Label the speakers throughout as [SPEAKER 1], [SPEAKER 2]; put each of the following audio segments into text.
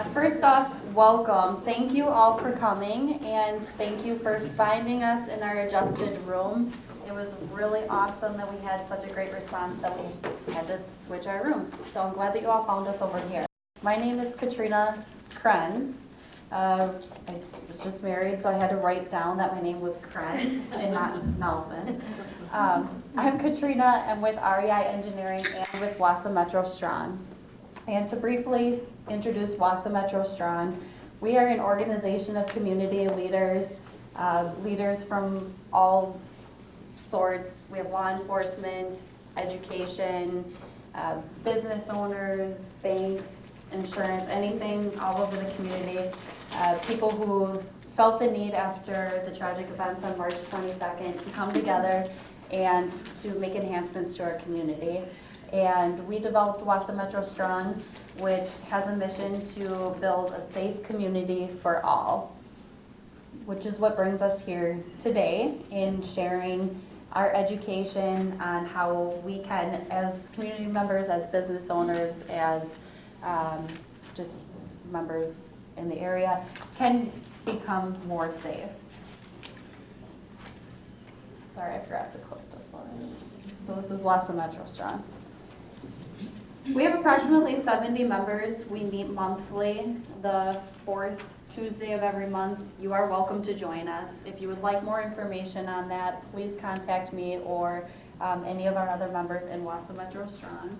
[SPEAKER 1] First off, welcome. Thank you all for coming, and thank you for finding us in our adjusted room. It was really awesome that we had such a great response that we had to switch our rooms. So I'm glad that you all found us over here. My name is Katrina Krenz. I was just married, so I had to write down that my name was Krenz and not Nelson. I'm Katrina. I'm with REI Engineering and with Wausau Metro Strong. And to briefly introduce Wausau Metro Strong, we are an organization of community leaders, leaders from all sorts. We have law enforcement, education, business owners, banks, insurance, anything all over the community. People who felt the need after the tragic events on March 22nd to come together and to make enhancements to our community. And we developed Wausau Metro Strong, which has a mission to build a safe community for all, which is what brings us here today in sharing our education on how we can, as community members, as business owners, as just members in the area, can become more safe. Sorry, I forgot to click this line. So this is Wausau Metro Strong. We have approximately 70 members. We meet monthly, the fourth Tuesday of every month. You are welcome to join us. If you would like more information on that, please contact me or any of our other members in Wausau Metro Strong.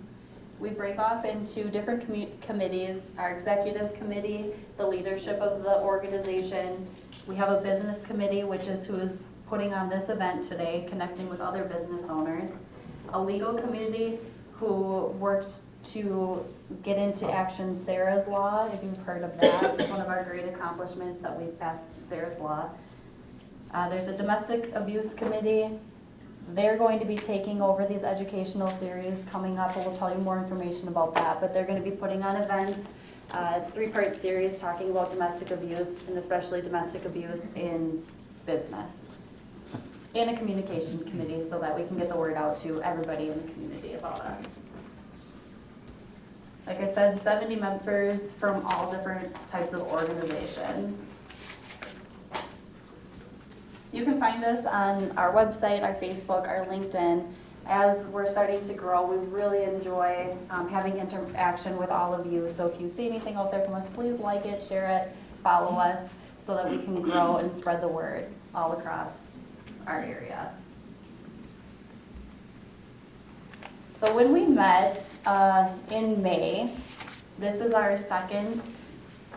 [SPEAKER 1] We break off into different committees, our executive committee, the leadership of the organization. We have a business committee, which is who is putting on this event today, connecting with other business owners. A legal committee who worked to get into action Sarah's Law, if you've heard of that. It's one of our great accomplishments that we've passed Sarah's Law. There's a domestic abuse committee. They're going to be taking over these educational series coming up, and we'll tell you more information about that. But they're going to be putting on events, three-part series talking about domestic abuse, and especially domestic abuse in business. And a communication committee so that we can get the word out to everybody in the community about us. Like I said, 70 members from all different types of organizations. You can find us on our website, our Facebook, our LinkedIn. As we're starting to grow, we really enjoy having interaction with all of you. So if you see anything out there from us, please like it, share it, follow us so that we can grow and spread the word all across our area. So when we met in May, this is our second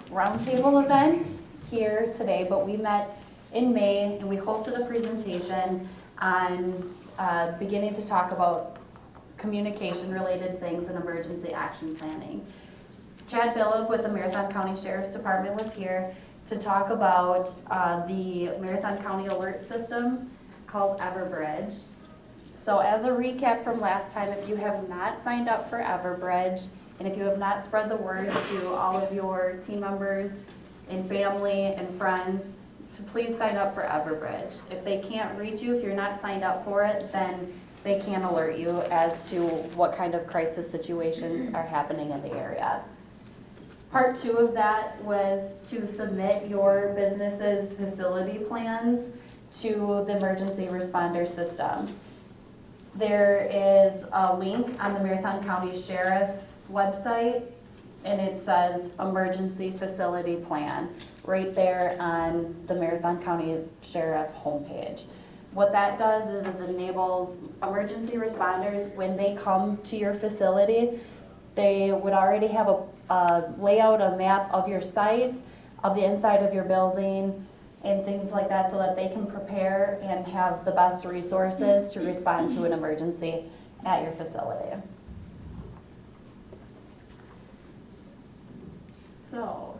[SPEAKER 1] roundtable event here today, but we met in May and we hosted a presentation on beginning to talk about communication related things and emergency action planning. Chad Billup with the Marathon County Sheriff's Department was here to talk about the Marathon County alert system called Everbridge. So as a recap from last time, if you have not signed up for Everbridge, and if you have not spread the word to all of your team members and family and friends, to please sign up for Everbridge. If they can't reach you, if you're not signed up for it, then they can alert you as to what kind of crisis situations are happening in the area. Part 2 of that was to submit your business's facility plans to the emergency responder system. There is a link on the Marathon County Sheriff website, and it says emergency facility plan right there on the Marathon County Sheriff homepage. What that does is it enables emergency responders, when they come to your facility, they would already have a layout, a map of your site, of the inside of your building, and things like that, so that they can prepare and have the best resources to respond to an emergency at your facility. So,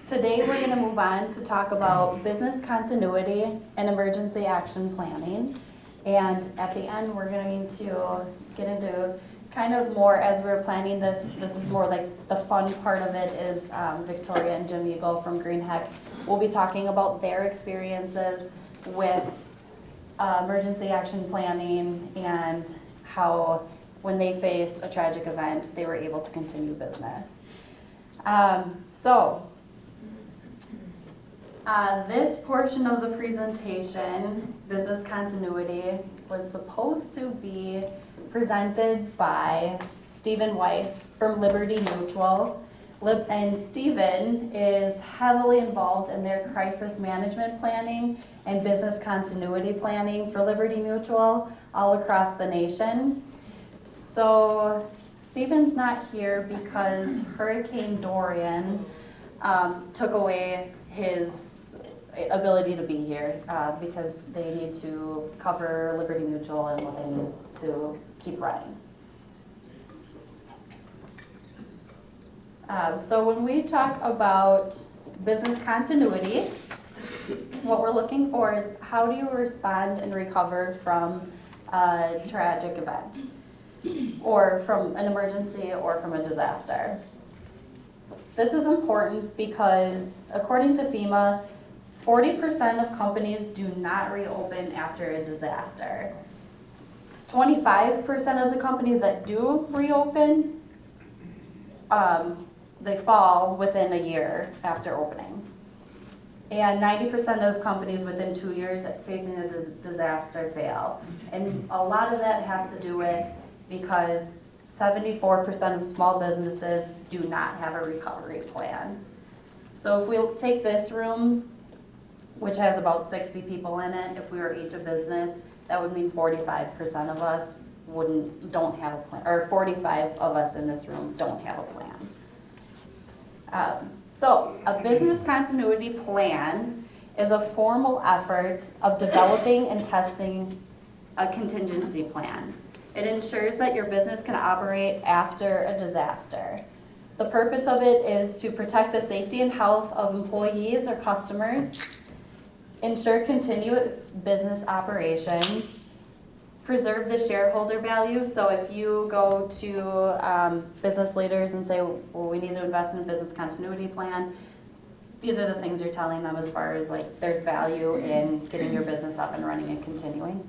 [SPEAKER 1] today we're going to move on to talk about business continuity and emergency action planning. And at the end, we're going to get into kind of more, as we're planning this is more like the fun part of it is Victoria and Jim Eagle from Green Heck will be talking about their experiences with emergency action planning and how when they faced a tragic event, they were able to continue business. This portion of the presentation, business continuity, was supposed to be presented by Stephen Weiss from Liberty Mutual. And Stephen is heavily involved in their crisis management planning and business continuity planning for Liberty Mutual all across the nation. So Stephen's not here because Hurricane Dorian took away his ability to be here because they need to cover Liberty Mutual and what they need to keep running. So when we talk about business continuity, what we're looking for is how do you respond and recover from a tragic event or from an emergency or from a disaster. This is important because according to FEMA, 40% of companies do not reopen after a disaster. 25% of the companies that do reopen, they fall within a year after opening. And 90% of companies within 2 years facing a disaster fail. And a lot of that has to do with because 74% of small businesses do not have a recovery plan. So if we take this room, which has about 60 people in it, if we were each a business, that would mean 45% of us don't have a plan, or 45 of us in this room don't have a plan. So a business continuity plan is a formal effort of developing and testing a contingency plan. It ensures that your business can operate after a disaster. The purpose of it is to protect the safety and health of employees or customers, ensure continuous business operations, preserve the shareholder value. So if you go to business leaders and say, well, we need to invest in a business continuity plan, these are the things you're telling them as far as like there's value in getting your business up and running and continuing.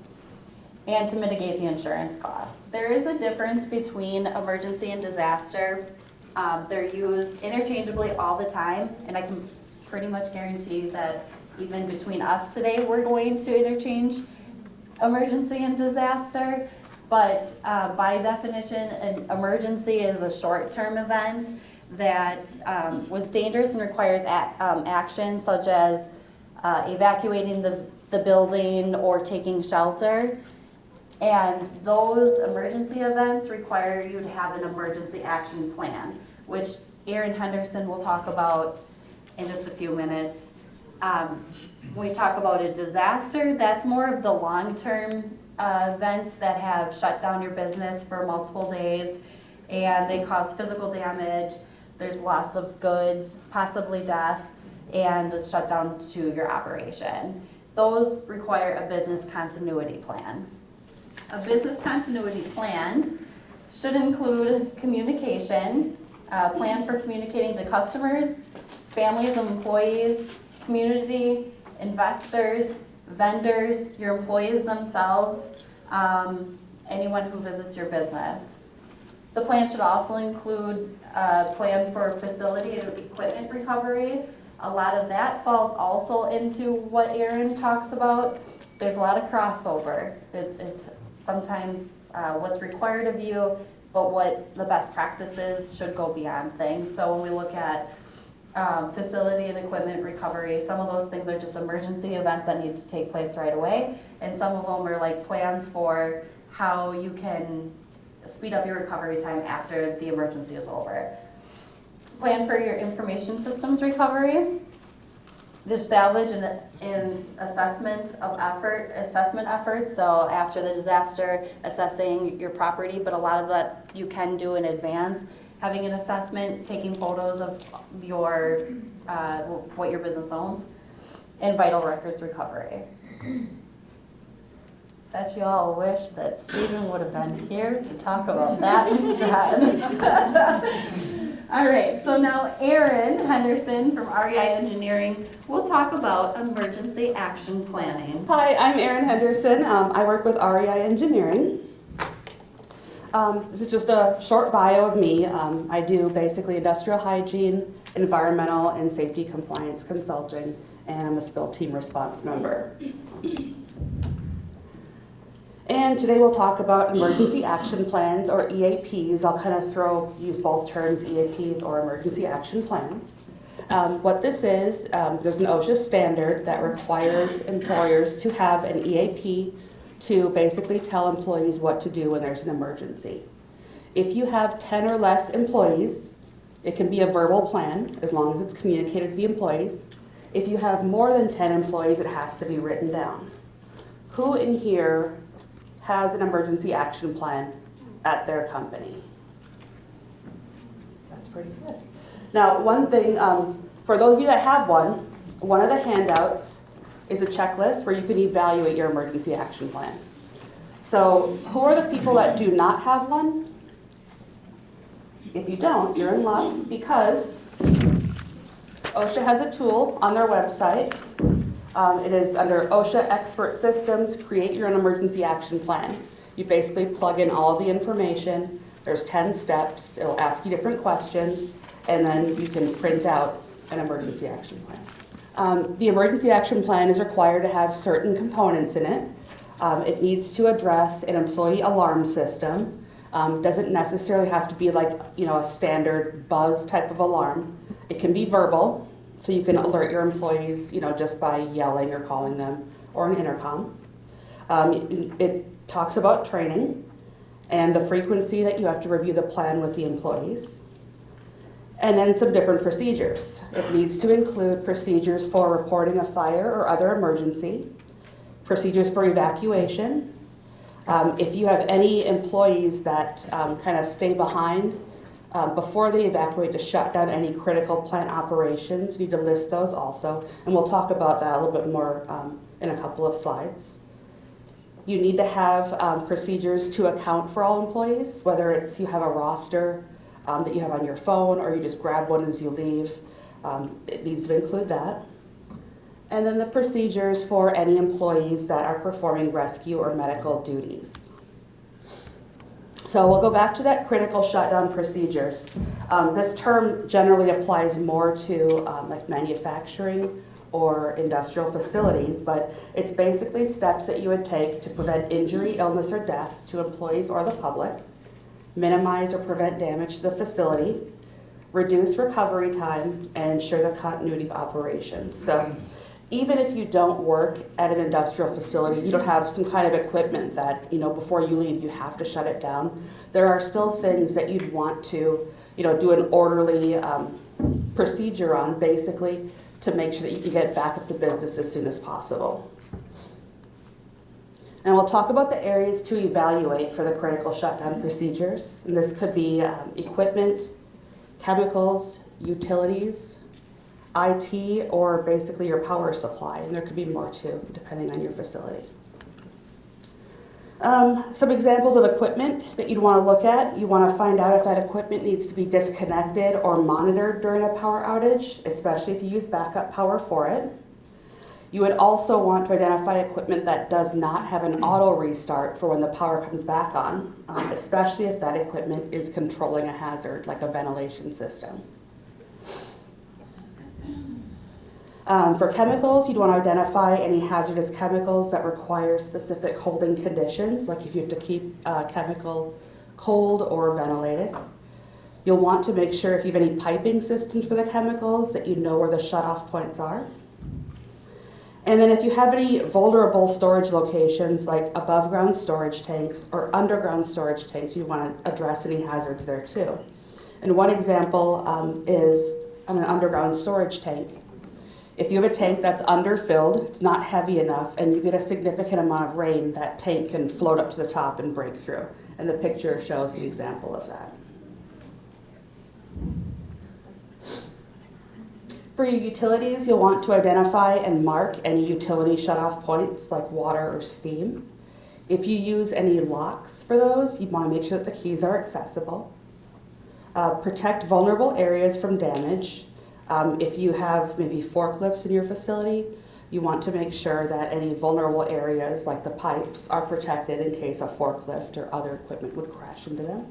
[SPEAKER 1] And to mitigate the insurance costs. There is a difference between emergency and disaster. They're used interchangeably all the time, and I can pretty much guarantee that even between us today, we're going to interchange emergency and disaster, but by definition, an emergency is a short-term event that was dangerous and requires action such as evacuating the building or taking shelter. And those emergency events require you to have an emergency action plan, which Erin Henderson will talk about in just a few minutes. When we talk about a disaster, that's more of the long-term events that have shut down your business for multiple days, and they cause physical damage, there's loss of goods, possibly death, and a shutdown to your operation. Those require a business continuity plan. A business continuity plan should include communication, a plan for communicating to customers, families of employees, community, investors, vendors, your employees themselves, anyone who visits your business. The plan should also include a plan for facility and equipment recovery. A lot of that falls also into what Erin talks about. There's a lot of crossover. It's sometimes what's required of you, but what the best practices should go beyond things. So when we look at facility and equipment recovery, some of those things are just emergency events that need to take place right away, and some of them are like plans for how you can speed up your recovery time after the emergency is over. Plan for your information systems recovery. The salvage and assessment efforts, so after the disaster, assessing your property, but a lot of that you can do in advance. Having an assessment, taking photos of your what your business owns, and vital records recovery. Bet you all wish that Stephen would have been here to talk about that instead. All right, so now Erin Henderson from REI Engineering will talk about emergency action planning.
[SPEAKER 2] Hi, I'm Erin Henderson. I work with REI Engineering. This is just a short bio of me. I do basically industrial hygiene, environmental, and safety compliance consulting, and I'm a spill team response member. And today we'll talk about emergency action plans, or EAPs. I'll kind of use both terms, EAPs or emergency action plans. What this is, there's an OSHA standard that requires employers to have an EAP to basically tell employees what to do when there's an emergency. If you have 10 or less employees, it can be a verbal plan as long as it's communicated to the employees. If you have more than 10 employees, it has to be written down. Who in here has an emergency action plan at their company? That's pretty good. Now, one thing, for those of you that have one of the handouts is a checklist where you can evaluate your emergency action plan. So who are the people that do not have one? If you don't, you're in luck, because OSHA has a tool on their website. It is under OSHA Expert Systems, Create Your Own Emergency Action Plan. You basically plug in all of the information. There's 10 steps. It'll ask you different questions, and then you can print out an emergency action plan. The emergency action plan is required to have certain components in it. It needs to address an employee alarm system. Doesn't necessarily have to be like, a standard buzz type of alarm. It can be verbal, so you can alert your employees, just by yelling or calling them, or an intercom. It talks about training and the frequency that you have to review the plan with the employees. And then some different procedures. It needs to include procedures for reporting a fire or other emergency, procedures for evacuation. If you have any employees that kind of stay behind before they evacuate to shut down any critical plant operations, you need to list those also. And we'll talk about that a little bit more in a couple of slides. You need to have procedures to account for all employees, whether it's you have a roster that you have on your phone, or you just grab one as you leave. It needs to include that. And then the procedures for any employees that are performing rescue or medical duties. So we'll go back to that critical shutdown procedures. This term generally applies more to like manufacturing or industrial facilities, but it's basically steps that you would take to prevent injury, illness, or death to employees or the public, minimize or prevent damage to the facility, reduce recovery time, and ensure the continuity of operations. So even if you don't work at an industrial facility, you don't have some kind of equipment that, before you leave, you have to shut it down, there are still things that you'd want to, do an orderly procedure on, basically, to make sure that you can get back up to business as soon as possible. And we'll talk about the areas to evaluate for the critical shutdown procedures. And this could be equipment, chemicals, utilities, IT, or basically your power supply. And there could be more too, depending on your facility. Some examples of equipment that you'd want to look at. You want to find out if that equipment needs to be disconnected or monitored during a power outage, especially if you use backup power for it. You would also want to identify equipment that does not have an auto restart for when the power comes back on, especially if that equipment is controlling a hazard like a ventilation system. For chemicals, you'd want to identify any hazardous chemicals that require specific holding conditions, like if you have to keep a chemical cold or ventilated. You'll want to make sure if you have any piping systems for the chemicals that you know where the shutoff points are. And then if you have any vulnerable storage locations like above ground storage tanks or underground storage tanks, you want to address any hazards there too. And one example is an underground storage tank. If you have a tank that's underfilled, it's not heavy enough, and you get a significant amount of rain, that tank can float up to the top and break through. And the picture shows an example of that. For your utilities, you'll want to identify and mark any utility shutoff points like water or steam. If you use any locks for those, you want to make sure that the keys are accessible. Protect vulnerable areas from damage. If you have maybe forklifts in your facility, You want to make sure that any vulnerable areas like the pipes are protected in case a forklift or other equipment would crash into them.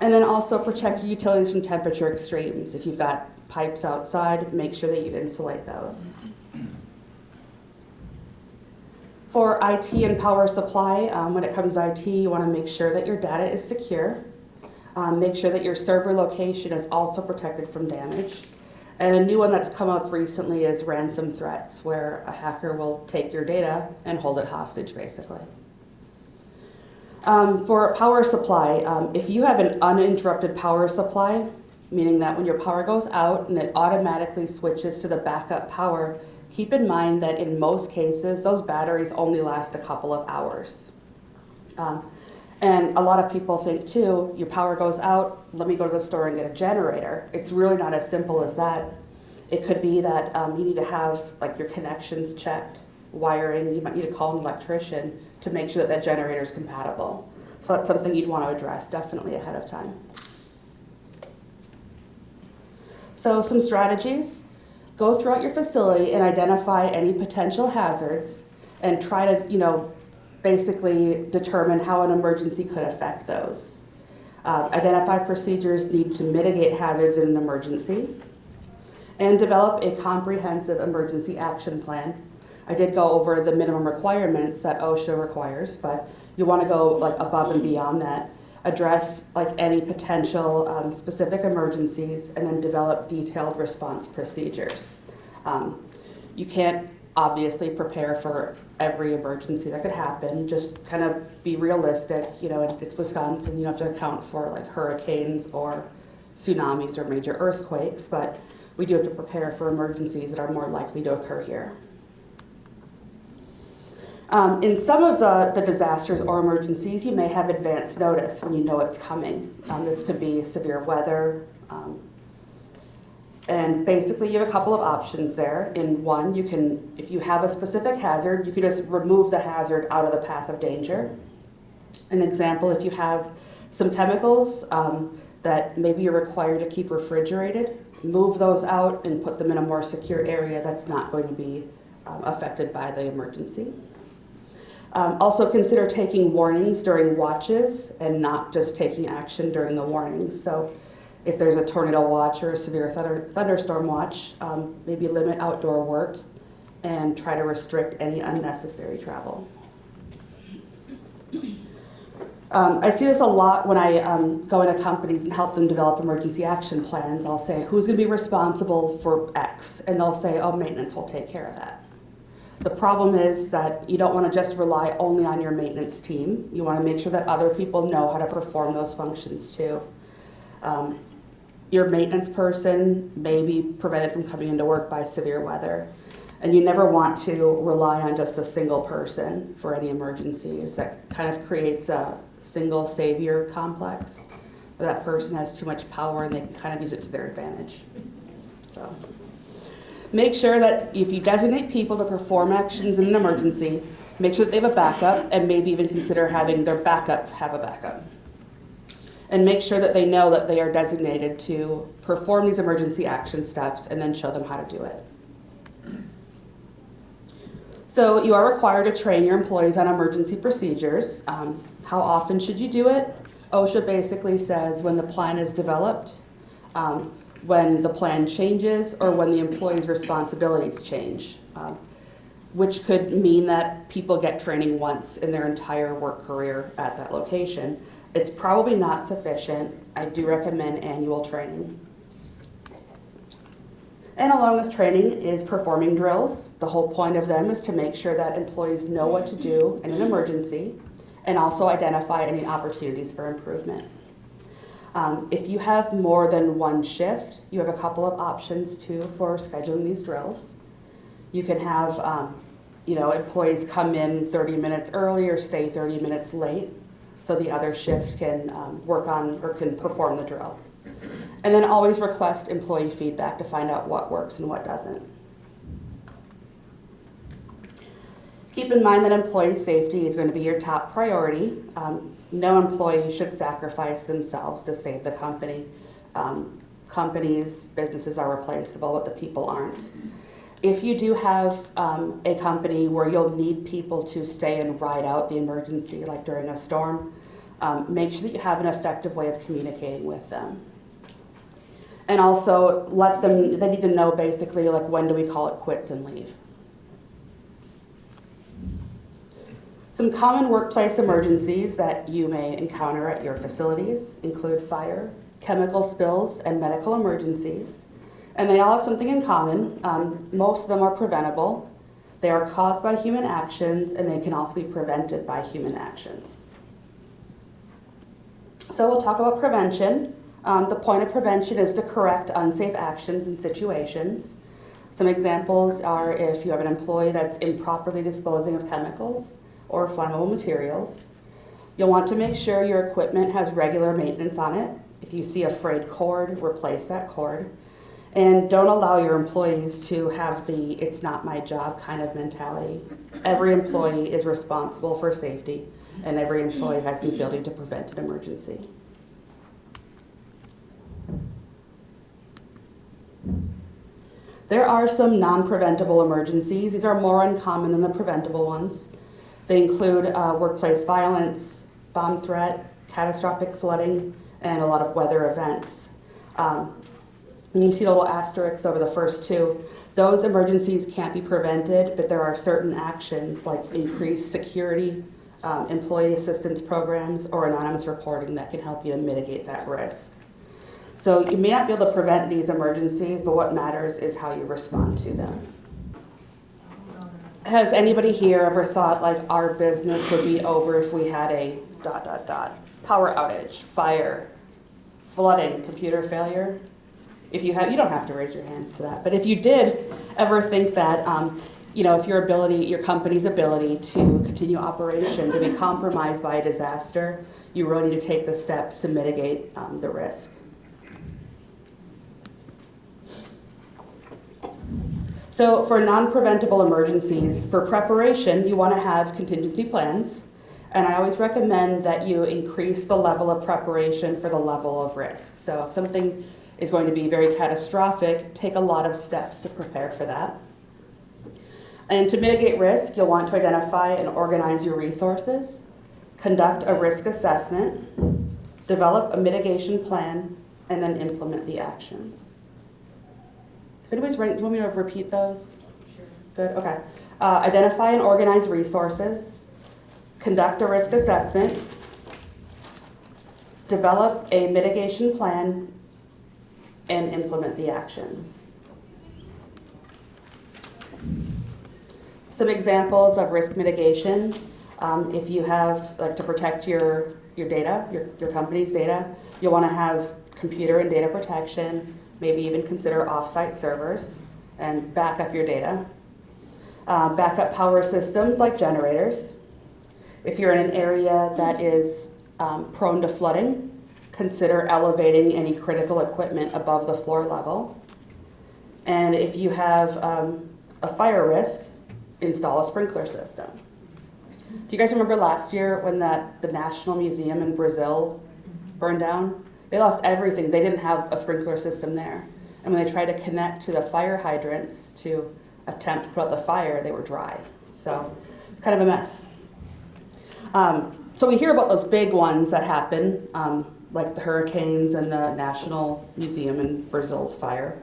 [SPEAKER 2] And then also protect your utilities from temperature extremes. If you've got pipes outside, make sure that you insulate those. For IT and power supply, when it comes to IT, you want to make sure that your data is secure. Make sure that your server location is also protected from damage. And a new one that's come up recently is ransom threats, where a hacker will take your data and hold it hostage, basically. For power supply, if you have an uninterrupted power supply, meaning that when your power goes out and it automatically switches to the backup power, keep in mind that in most cases, those batteries only last a couple of hours. And a lot of people think too, your power goes out, let me go to the store and get a generator. It's really not as simple as that. It could be that you need to have like your connections checked, wiring, you might need to call an electrician to make sure that that generator is compatible. So that's something you'd want to address definitely ahead of time. So some strategies. Go throughout your facility and identify any potential hazards and try to, basically determine how an emergency could affect those. Identify procedures needed to mitigate hazards in an emergency, and develop a comprehensive emergency action plan. I did go over the minimum requirements that OSHA requires, but you want to go like above and beyond that. Address like any potential specific emergencies, and then develop detailed response procedures. You can't obviously prepare for every emergency that could happen. Just kind of be realistic. It's Wisconsin. You have to account for like hurricanes or tsunamis or major earthquakes, but we do have to prepare for emergencies that are more likely to occur here. In some of the disasters or emergencies, you may have advance notice when you know it's coming. This could be severe weather. And basically, you have a couple of options there. In one, if you have a specific hazard, you can just remove the hazard out of the path of danger. An example, if you have some chemicals that maybe you're required to keep refrigerated, move those out and put them in a more secure area that's not going to be affected by the emergency. Also consider taking warnings during watches and not just taking action during the warnings. So if there's a tornado watch or a severe thunderstorm watch, maybe limit outdoor work and try to restrict any unnecessary travel. I see this a lot when I go into companies and help them develop emergency action plans. I'll say, who's going to be responsible for X? And they'll say, oh, maintenance will take care of that. The problem is that you don't want to just rely only on your maintenance team. You want to make sure that other people know how to perform those functions too. Your maintenance person may be prevented from coming into work by severe weather. And you never want to rely on just a single person for any emergencies. That kind of creates a single savior complex, where that person has too much power and they can kind of use it to their advantage. So make sure that if you designate people to perform actions in an emergency, make sure that they have a backup, and maybe even consider having their backup have a backup. And make sure that they know that they are designated to perform these emergency action steps, and then show them how to do it. So you are required to train your employees on emergency procedures. How often should you do it? OSHA basically says when the plan is developed, when the plan changes, or when the employee's responsibilities change, which could mean that people get training once in their entire work career at that location. It's probably not sufficient. I do recommend annual training. And along with training is performing drills. The whole point of them is to make sure that employees know what to do in an emergency, and also identify any opportunities for improvement. If you have more than one shift, you have a couple of options too for scheduling these drills. You can have employees come in 30 minutes early or stay 30 minutes late, so the other shift can work on or can perform the drill. And then always request employee feedback to find out what works and what doesn't. Keep in mind that employee safety is going to be your top priority. No employee should sacrifice themselves to save the company. Companies, businesses are replaceable, but the people aren't. if you do have a company where you'll need people to stay and ride out the emergency, like during a storm, make sure that you have an effective way of communicating with them. And also they need to know basically like when do we call it quits and leave. Some common workplace emergencies that you may encounter at your facilities include fire, chemical spills, and medical emergencies. And they all have something in common. Most of them are preventable. They are caused by human actions, and they can also be prevented by human actions. So we'll talk about prevention. The point of prevention is to correct unsafe actions and situations. Some examples are if you have an employee that's improperly disposing of chemicals or flammable materials. You'll want to make sure your equipment has regular maintenance on it. If you see a frayed cord, replace that cord. And don't allow your employees to have the "it's not my job" kind of mentality. Every employee is responsible for safety, and every employee has the ability to prevent an emergency. There are some non-preventable emergencies. These are more uncommon than the preventable ones. They include workplace violence, bomb threat, catastrophic flooding, and a lot of weather events. And you see the little asterisks over the first two. Those emergencies can't be prevented, but there are certain actions like increased security, employee assistance programs, or anonymous reporting that can help you to mitigate that risk. So you may not be able to prevent these emergencies, but what matters is how you respond to them. Has anybody here ever thought like our business would be over if we had a ... power outage, fire, flooding, computer failure? If you have, you don't have to raise your hands to that, but if you did ever think that, if your company's ability to continue operations and be compromised by a disaster, you really need to take the steps to mitigate the risk. So for non-preventable emergencies, for preparation, you want to have contingency plans. And I always recommend that you increase the level of preparation for the level of risk. So if something is going to be very catastrophic, take a lot of steps to prepare for that. And to mitigate risk, you'll want to identify and organize your resources, conduct a risk assessment, develop a mitigation plan, and then implement the actions. If anybody's ready, do you want me to repeat those?
[SPEAKER 3] Sure.
[SPEAKER 2] Good, okay. Identify and organize resources, conduct a risk assessment, develop a mitigation plan, and implement the actions. Some examples of risk mitigation. If you have, like, to protect your data, your company's data, you'll want to have computer and data protection, maybe even consider off-site servers, and back up your data. Backup power systems like generators. If you're in an area that is prone to flooding, consider elevating any critical equipment above the floor level. And if you have a fire risk, install a sprinkler system. Do you guys remember last year when the National Museum in Brazil burned down? They lost everything. They didn't have a sprinkler system there. And when they tried to connect to the fire hydrants to attempt to put out the fire, they were dry. So it's kind of a mess. So we hear about those big ones that happen, like the hurricanes and the National Museum in Brazil's fire.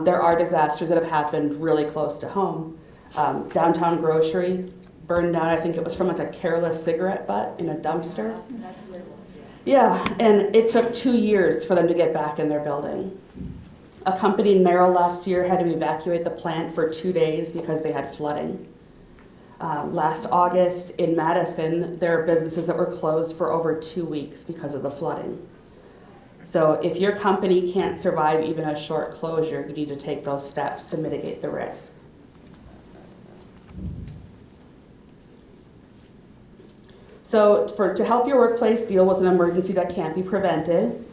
[SPEAKER 2] There are disasters that have happened really close to home. Downtown grocery burned down. I think it was from like a careless cigarette butt in a dumpster.
[SPEAKER 3] That's where it was, yeah.
[SPEAKER 2] Yeah, and it took 2 years for them to get back in their building. A company in Merrill last year had to evacuate the plant for 2 days because they had flooding. Last August in Madison, there are businesses that were closed for over 2 weeks because of the flooding. So if your company can't survive even a short closure, you need to take those steps to mitigate the risk. So to help your workplace deal with an emergency that can't be prevented,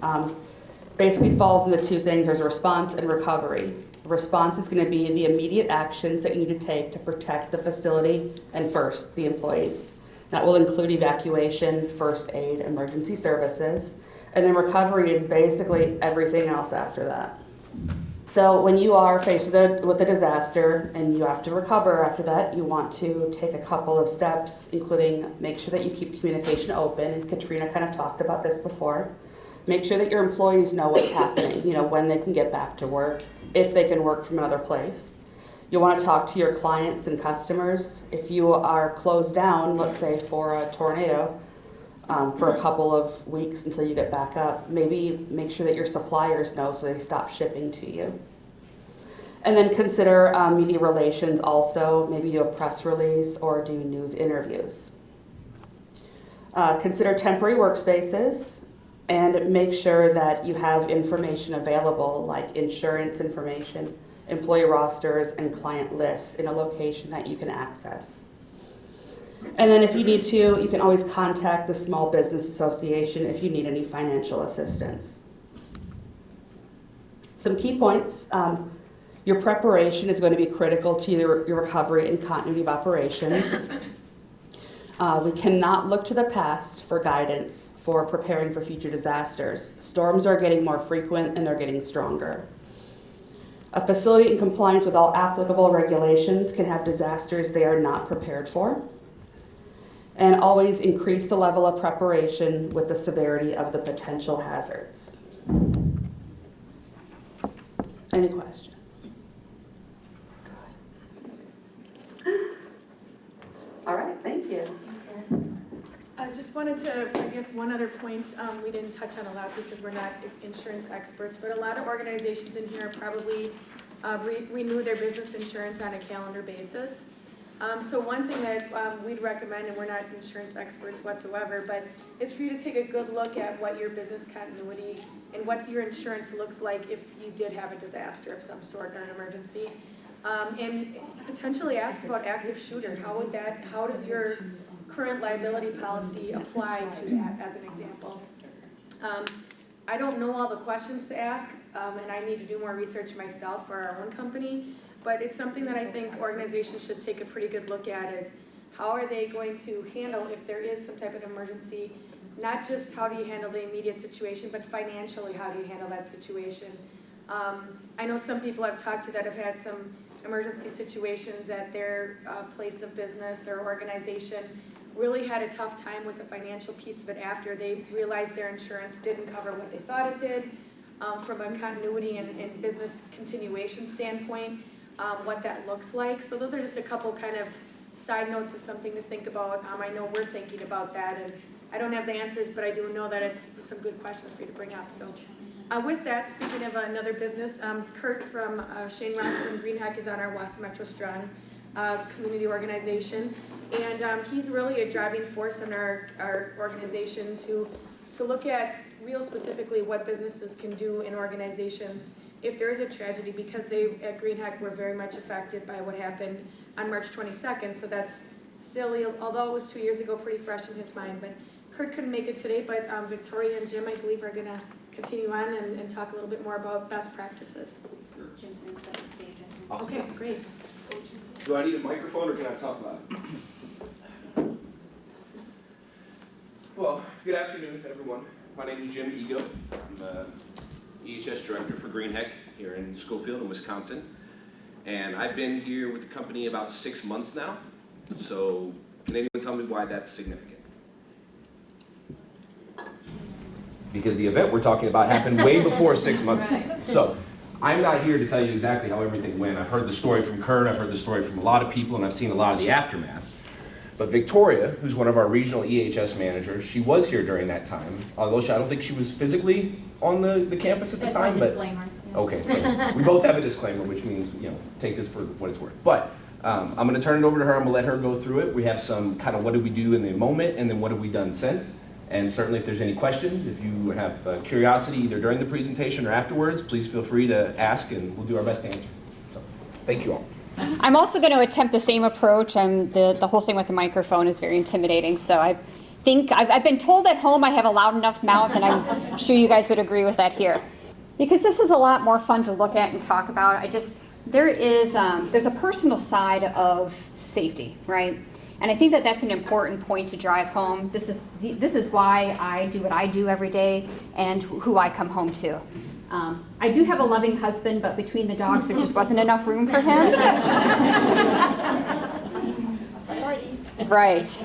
[SPEAKER 2] basically falls into two things. There's response and recovery. Response is going to be the immediate actions that you need to take to protect the facility and first, the employees. That will include evacuation, first aid, emergency services. And then recovery is basically everything else after that. So when you are faced with a disaster and you have to recover after that, you want to take a couple of steps, including make sure that you keep communication open, and Katrina kind of talked about this before. Make sure that your employees know what's happening, when they can get back to work, if they can work from another place. You want to talk to your clients and customers. If you are closed down, let's say for a tornado, for a couple of weeks until you get back up, maybe make sure that your suppliers know so they stop shipping to you. And then consider media relations also, maybe do a press release or do news interviews. Consider temporary workspaces and make sure that you have information available like insurance information, employee rosters, and client lists in a location that you can access. And then if you need to, you can always contact the Small Business Association if you need any financial assistance. Some key points. Your preparation is going to be critical to your recovery and continuity of operations. We cannot look to the past for guidance for preparing for future disasters. Storms are getting more frequent and they're getting stronger. A facility in compliance with all applicable regulations can have disasters they are not prepared for. And always increase the level of preparation with the severity of the potential hazards. Any questions? Good. All right, thank you.
[SPEAKER 3] I just wanted to, I guess, one other point we didn't touch on a lot because we're not insurance experts, but a lot of organizations in here probably renew their business insurance on a calendar basis. So one thing that we'd recommend, and we're not insurance experts whatsoever, but is for you to take a good look at what your business continuity and what your insurance looks like if you did have a disaster of some sort or an emergency. And potentially ask about active shooter. How does your current liability policy apply to that, as an example? I don't know all the questions to ask, and I need to do more research myself for our own company, but it's something that I think organizations should take a pretty good look at is how are they going to handle if there is some type of emergency, not just how do you handle the immediate situation, but financially how do you handle that situation. I know some people I've talked to that have had some emergency situations at their place of business or organization, really had a tough time with the financial piece of it after they realized their insurance didn't cover what they thought it did. From a continuity and business continuation standpoint, what that looks like. So those are just a couple kind of side notes of something to think about. I know we're thinking about that, and I don't have the answers, but I do know that it's some good questions for you to bring up. So with that, speaking of another business, Kurt from Shane Rockford and Greenhack is on our Wausau Metro Strong community organization, and he's really a driving force in our organization to look at real specifically what businesses can do in organizations if there is a tragedy, because they at Greenhack were very much affected by what happened on March 22nd. So that's still, although it was 2 years ago, pretty fresh in his mind. But Kurt couldn't make it today, but Victoria and Jim, I believe, are going to continue on and talk a little bit more about best practices.
[SPEAKER 4] Jim's going to set the stage.
[SPEAKER 3] Awesome. Okay, great.
[SPEAKER 5] Do I need a microphone or can I talk loud? Well, good afternoon, everyone. My name is Jim Ego. I'm the EHS director for Greenhack here in Schofield in Wisconsin. And I've been here with the company about 6 months now. So can anyone tell me why that's significant? Because the event we're talking about happened way before 6 months ago. So I'm not here to tell you exactly how everything went. I've heard the story from Kurt, I've heard the story from a lot of people, and I've seen a lot of the aftermath. But Victoria, who's one of our regional EHS managers, she was here during that time, although I don't think she was physically on the campus at the time.
[SPEAKER 4] That's my disclaimer.
[SPEAKER 5] But, okay, so we both have a disclaimer, which means, take this for what it's worth. But I'm going to turn it over to her. I'm going to let her go through it. We have some kind of what did we do in the moment, and then what have we done since. And certainly if there's any questions, if you have curiosity either during the presentation or afterwards, please feel free to ask, and we'll do our best to answer. So, thank you all.
[SPEAKER 6] I'm also going to attempt the same approach. The whole thing with the microphone is very intimidating. So I think I've been told at home I have a loud enough mouth, and I'm sure you guys would agree with that here. Because this is a lot more fun to look at and talk about. There's a personal side of safety, right? And I think that that's an important point to drive home. This is why I do what I do every day and who I come home to. I do have a loving husband, but between the dogs, there just wasn't enough room for him. Right.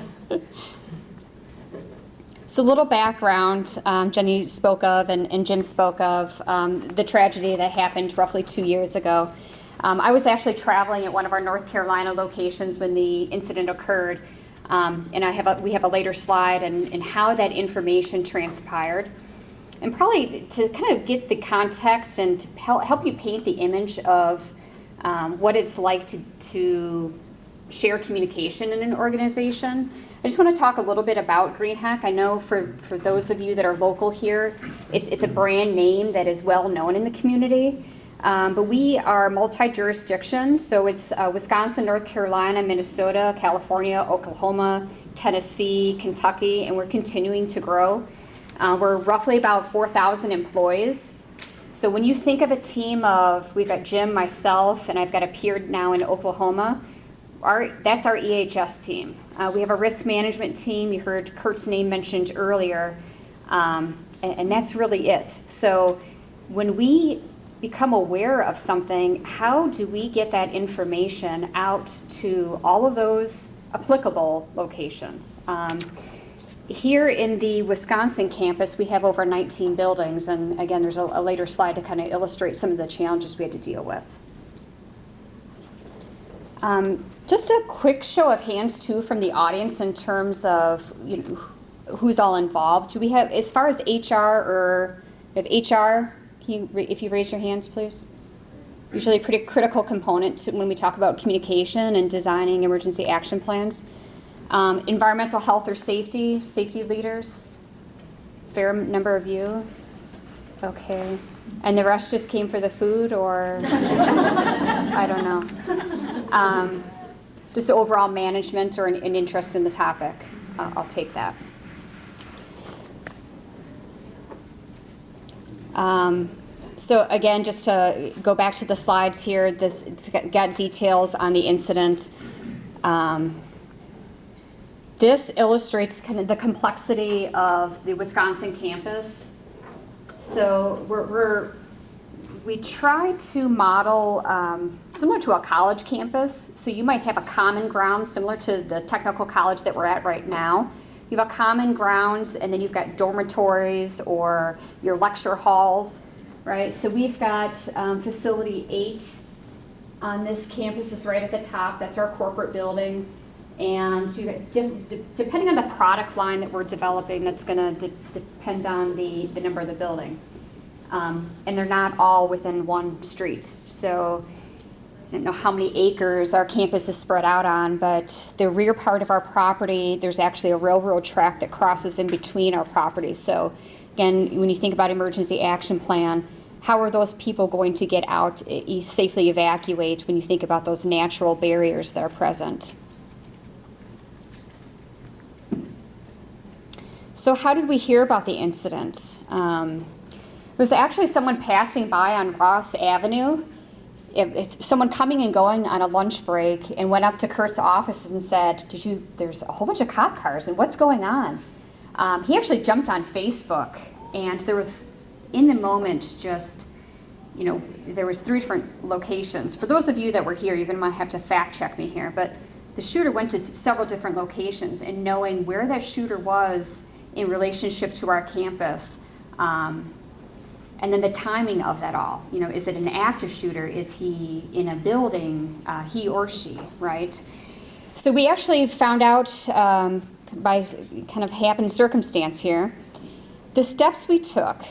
[SPEAKER 6] So a little background, Jenny spoke of and Jim spoke of the tragedy that happened roughly 2 years ago. I was actually traveling at one of our North Carolina locations when the incident occurred. And we have a later slide and how that information transpired. And probably to kind of get the context and to help you paint the image of what it's like to share communication in an organization. I just want to talk a little bit about GreenHack. I know for those of you that are local here, it's a brand name that is well known in the community. But we are multi-jurisdiction, so it's Wisconsin, North Carolina, Minnesota, California, Oklahoma, Tennessee, Kentucky, and we're continuing to grow. We're roughly about 4,000 employees. So when you think of a team of, we've got Jim, myself, and I've got a peer now in Oklahoma, that's our EHS team. We have a risk management team. You heard Kurt's name mentioned earlier, and that's really it. So when we become aware of something, how do we get that information out to all of those applicable locations? Here in the Wisconsin campus, we have over 19 buildings, and again, there's a later slide to kind of illustrate some of the challenges we had to deal with. Just a quick show of hands too from the audience in terms of who's all involved. Do we have, as far as HR or if HR, if you raise your hands, please. Usually a pretty critical component when we talk about communication and designing emergency action plans. Environmental health or safety leaders, fair number of you. Okay. And the rest just came for the food or, I don't know. Just overall management or an interest in the topic. I'll take that. So again, just to go back to the slides here, it's got details on the incident. This illustrates kind of the complexity of the Wisconsin campus. So we try to model similar to a college campus. So you might have a common ground similar to the technical college that we're at right now. You have a common grounds, and then you've got dormitories or your lecture halls, right? So we've got facility 8 on this campus is right at the top. That's our corporate building. And so depending on the product line that we're developing, that's going to depend on the number of the building. And they're not all within one street. So I don't know how many acres our campus is spread out on, but the rear part of our property, there's actually a railroad track that crosses in between our properties. So again, when you think about emergency action plan, how are those people going to get out, safely evacuate when you think about those natural barriers that are present? So how did we hear about the incident? It was actually someone passing by on Ross Avenue, if someone coming and going on a lunch break, and went up to Kurt's office and said, there's a whole bunch of cop cars, and what's going on? He actually jumped on Facebook, and there was, in the moment, just, there was 3 different locations. For those of you that were here, you're going to have to fact check me here, but the shooter went to several different locations, and knowing where that shooter was in relationship to our campus, and then the timing of that all. Is it an active shooter? Is he in a building? He or she, right? So we actually found out by kind of happened circumstance here, the steps we took.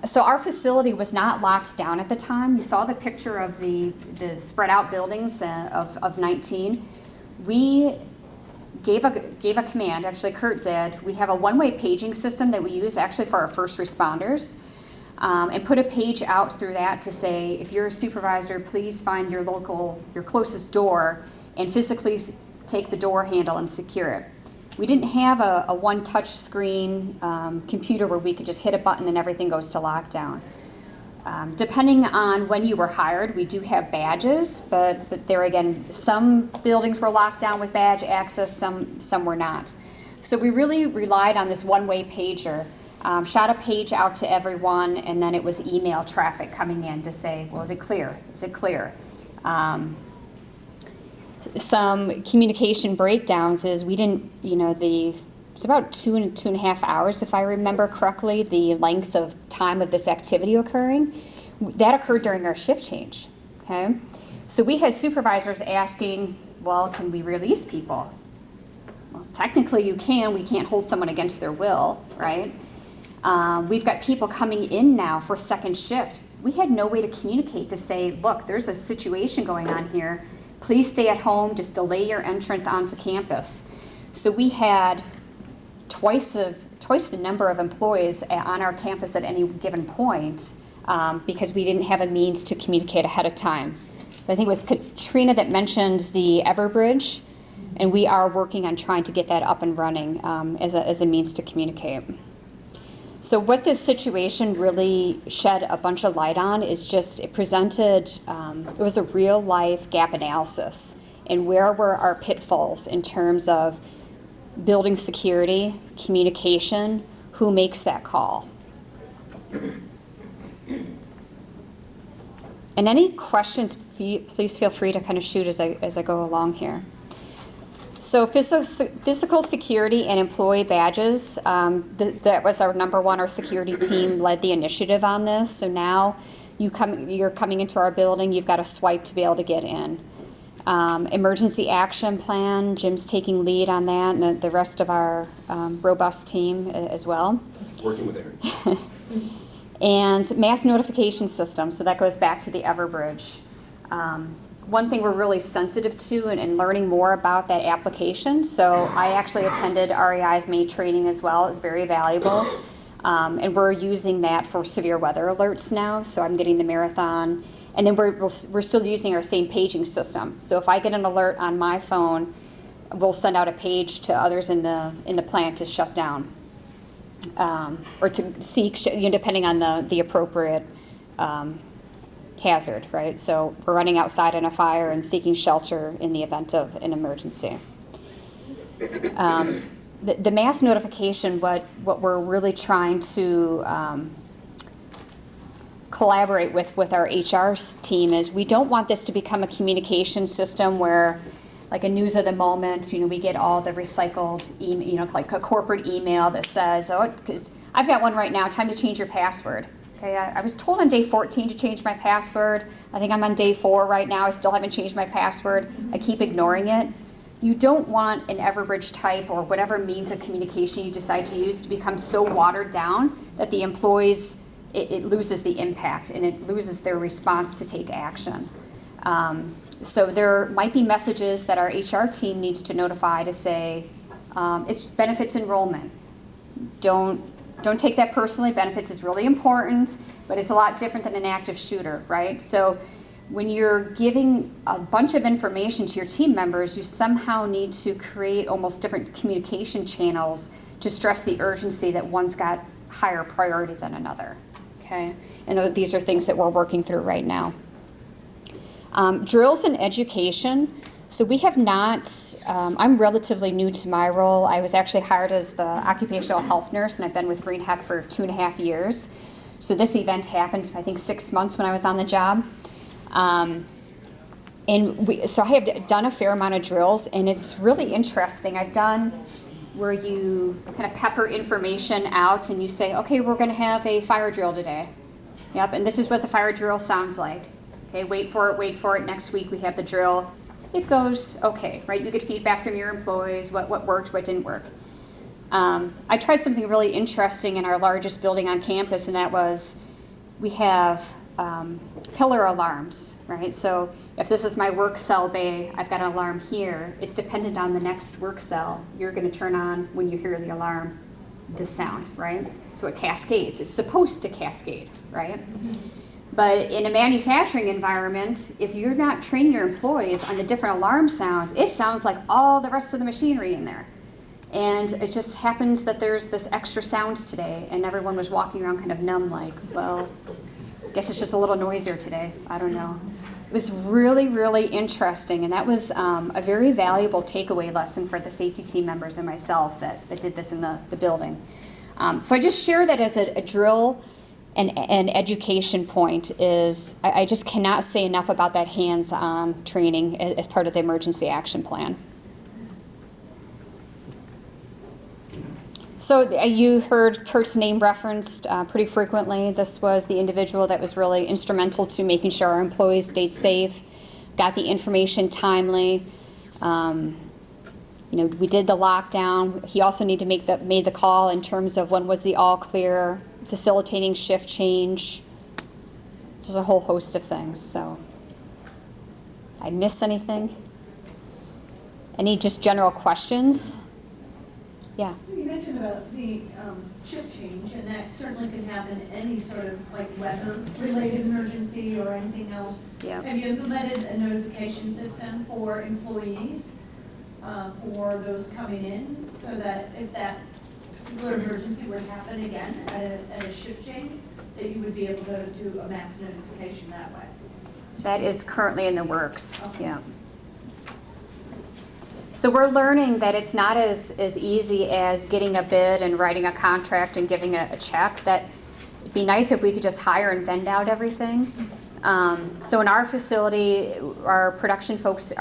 [SPEAKER 6] So our facility was not locked down at the time. You saw the picture of the spread out buildings of 19. We gave a command, actually Kurt did. We have a one-way paging system that we use actually for our first responders, and put a page out through that to say, if you're a supervisor, please find your closest door and physically take the door handle and secure it. We didn't have a one-touch screen computer where we could just hit a button and everything goes to lockdown. Depending on when you were hired, we do have badges, but there again, some buildings were locked down with badge access, some were not. So we really relied on this one-way pager. shot a page out to everyone, and then it was email traffic coming in to say, well, is it clear? Is it clear? Some communication breakdowns is we didn't, it's about 2.5 hours, if I remember correctly, the length of time of this activity occurring. That occurred during our shift change, okay? So we had supervisors asking, well, can we release people? Well, technically you can. We can't hold someone against their will, right? We've got people coming in now for second shift. We had no way to communicate to say, look, there's a situation going on here. Please stay at home, just delay your entrance onto campus. So we had twice the number of employees on our campus at any given point because we didn't have a means to communicate ahead of time. So I think it was Katrina that mentioned the Everbridge, and we are working on trying to get that up and running as a means to communicate. So what this situation really shed a bunch of light on is just it presented, it was a real life gap analysis and where were our pitfalls in terms of building security, communication, who makes that call. And any questions, please feel free to kind of shoot as I go along here. So physical security and employee badges, that was our number one. Our security team led the initiative on this. So now you're coming into our building, you've got a swipe to be able to get in. Emergency action plan, Jim's taking lead on that, and the rest of our robust team as well.
[SPEAKER 5] Working with Aaron.
[SPEAKER 6] And mass notification system, so that goes back to the Everbridge. One thing we're really sensitive to and learning more about that application. So I actually attended REI's May training as well. It's very valuable. And we're using that for severe weather alerts now. So I'm getting the marathon. And then we're still using our same paging system. So if I get an alert on my phone, we'll send out a page to others in the plant to shut down. Or to seek, depending on the appropriate hazard, right? So we're running outside in a fire and seeking shelter in the event of an emergency. The mass notification, what we're really trying to collaborate with our HR team is we don't want this to become a communication system where, like a news of the moment, we get all the recycled email, like a corporate email that says, because I've got one right now, time to change your password. Okay, I was told on day 14 to change my password. I think I'm on day 4 right now. I still haven't changed my password. I keep ignoring it. You don't want an Everbridge type or whatever means of communication you decide to use to become so watered down that the employees, it loses the impact and it loses their response to take action. So there might be messages that our HR team needs to notify to say, it's benefits enrollment. Don't take that personally. Benefits is really important, but it's a lot different than an active shooter, right? So when you're giving a bunch of information to your team members, you somehow need to create almost different communication channels to stress the urgency that one's got higher priority than another, okay? And these are things that we're working through right now. Drills and education. So we have not, I'm relatively new to my role. I was actually hired as the occupational health nurse, and I've been with Green Heck for 2.5 years. So this event happened, I think, 6 months when I was on the job. So I have done a fair amount of drills, and it's really interesting. I've done where you kind of pepper information out, and you say, okay, we're going to have a fire drill today. Yep, and this is what the fire drill sounds like. Okay, wait for it. Next week we have the drill. It goes okay, right? You get feedback from your employees, what worked, what didn't work. I tried something really interesting in our largest building on campus, and that was we have pillar alarms, right? So if this is my work cell bay, I've got an alarm here. It's dependent on the next work cell. You're going to turn on, when you hear the alarm, the sound, right? So it cascades. It's supposed to cascade, right? But in a manufacturing environment, if you're not training your employees on the different alarm sounds, it sounds like all the rest of the machinery in there. And it just happens that there's this extra sound today, and everyone was walking around kind of numb, like, well, I guess it's just a little noisier today. I don't know. It was really, really interesting, and that was a very valuable takeaway lesson for the safety team members and myself that did this in the building. So I just share that as a drill and education point is, I just cannot say enough about that hands-on training as part of the emergency action plan. So you heard Kurt's name referenced pretty frequently. This was the individual that was really instrumental to making sure our employees stayed safe, got the information timely. We did the lockdown. He also made the call in terms of when was the all clear, facilitating shift change. Just a whole host of things. So, I miss anything? Any just general questions? Yeah.
[SPEAKER 7] So you mentioned about the shift change, and that certainly could happen in any sort of like weather-related emergency or anything else.
[SPEAKER 6] Yeah.
[SPEAKER 7] Have you implemented a notification system for employees for those coming in, so that if that particular emergency were to happen again at a shift change, that you would be able to do a mass notification that way?
[SPEAKER 6] That is currently in the works.
[SPEAKER 7] Okay.
[SPEAKER 6] Yeah. So we're learning that it's not as easy as getting a bid and writing a contract and giving a check. That it'd be nice if we could just hire and vend out everything. So in our facility, our production folks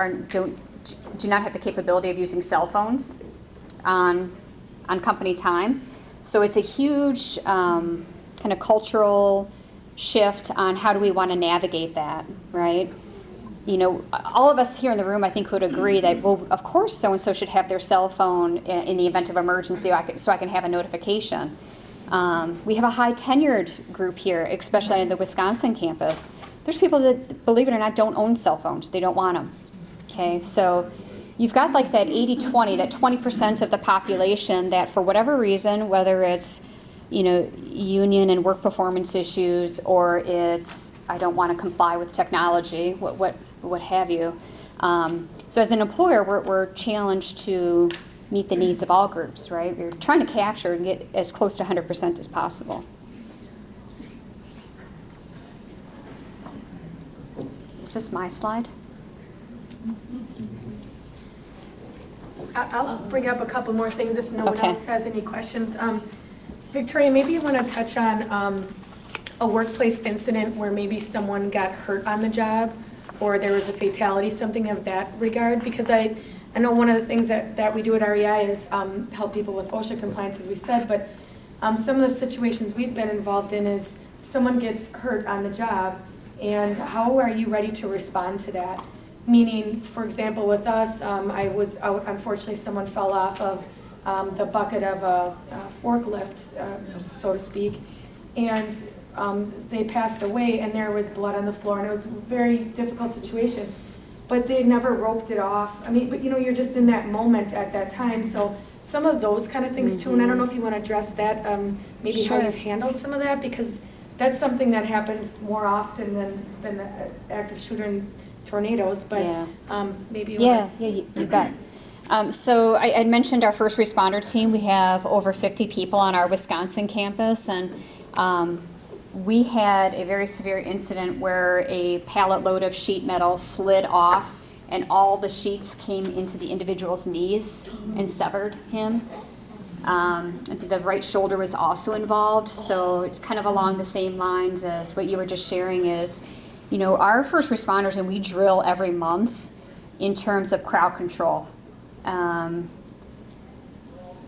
[SPEAKER 6] do not have the capability of using cell phones on company time. So it's a huge kind of cultural shift on how do we want to navigate that, right? All of us here in the room, I think, would agree that, well, of course, so-and-so should have their cell phone in the event of emergency so I can have a notification. We have a high tenured group here, especially on the Wisconsin campus. There's people that, believe it or not, don't own cell phones. They don't want them. Okay, so you've got like that 80-20, that 20% of the population that for whatever reason, whether it's union and work performance issues, or it's I don't want to comply with technology, what have you. So as an employer, we're challenged to meet the needs of all groups, right? We're trying to capture and get as close to 100% as possible. Is this my slide?
[SPEAKER 3] I'll bring up a couple more things if no one
[SPEAKER 6] Okay.
[SPEAKER 3] else has any questions. Victoria, maybe you want to touch on a workplace incident where maybe someone got hurt on the job, or there was a fatality, something of that regard, because I know one of the things that we do at REI is help people with OSHA compliance, as we said, but some of the situations we've been involved in is someone gets hurt on the job, and how are you ready to respond to that? Meaning, for example, with us, I was out, unfortunately, someone fell off of the bucket of a forklift, so to speak, and they passed away, and there was blood on the floor, and it was a very difficult situation. But they never roped it off. I mean, but you're just in that moment at that time, so some of those kind of things too, and I don't know if you want to address that, maybe
[SPEAKER 6] Sure.
[SPEAKER 3] how you've handled some of that, because that's something that happens more often than the active shooter in tornadoes, but
[SPEAKER 6] Yeah.
[SPEAKER 3] maybe you
[SPEAKER 6] Yeah, you bet. So I mentioned our first responder team. We have over 50 people on our Wisconsin campus, and we had a very severe incident where a pallet load of sheet metal slid off, and all the sheets came into the individual's knees and severed him. The right shoulder was also involved, so it's kind of along the same lines as what you were just sharing is, our first responders, and we drill every month in terms of crowd control.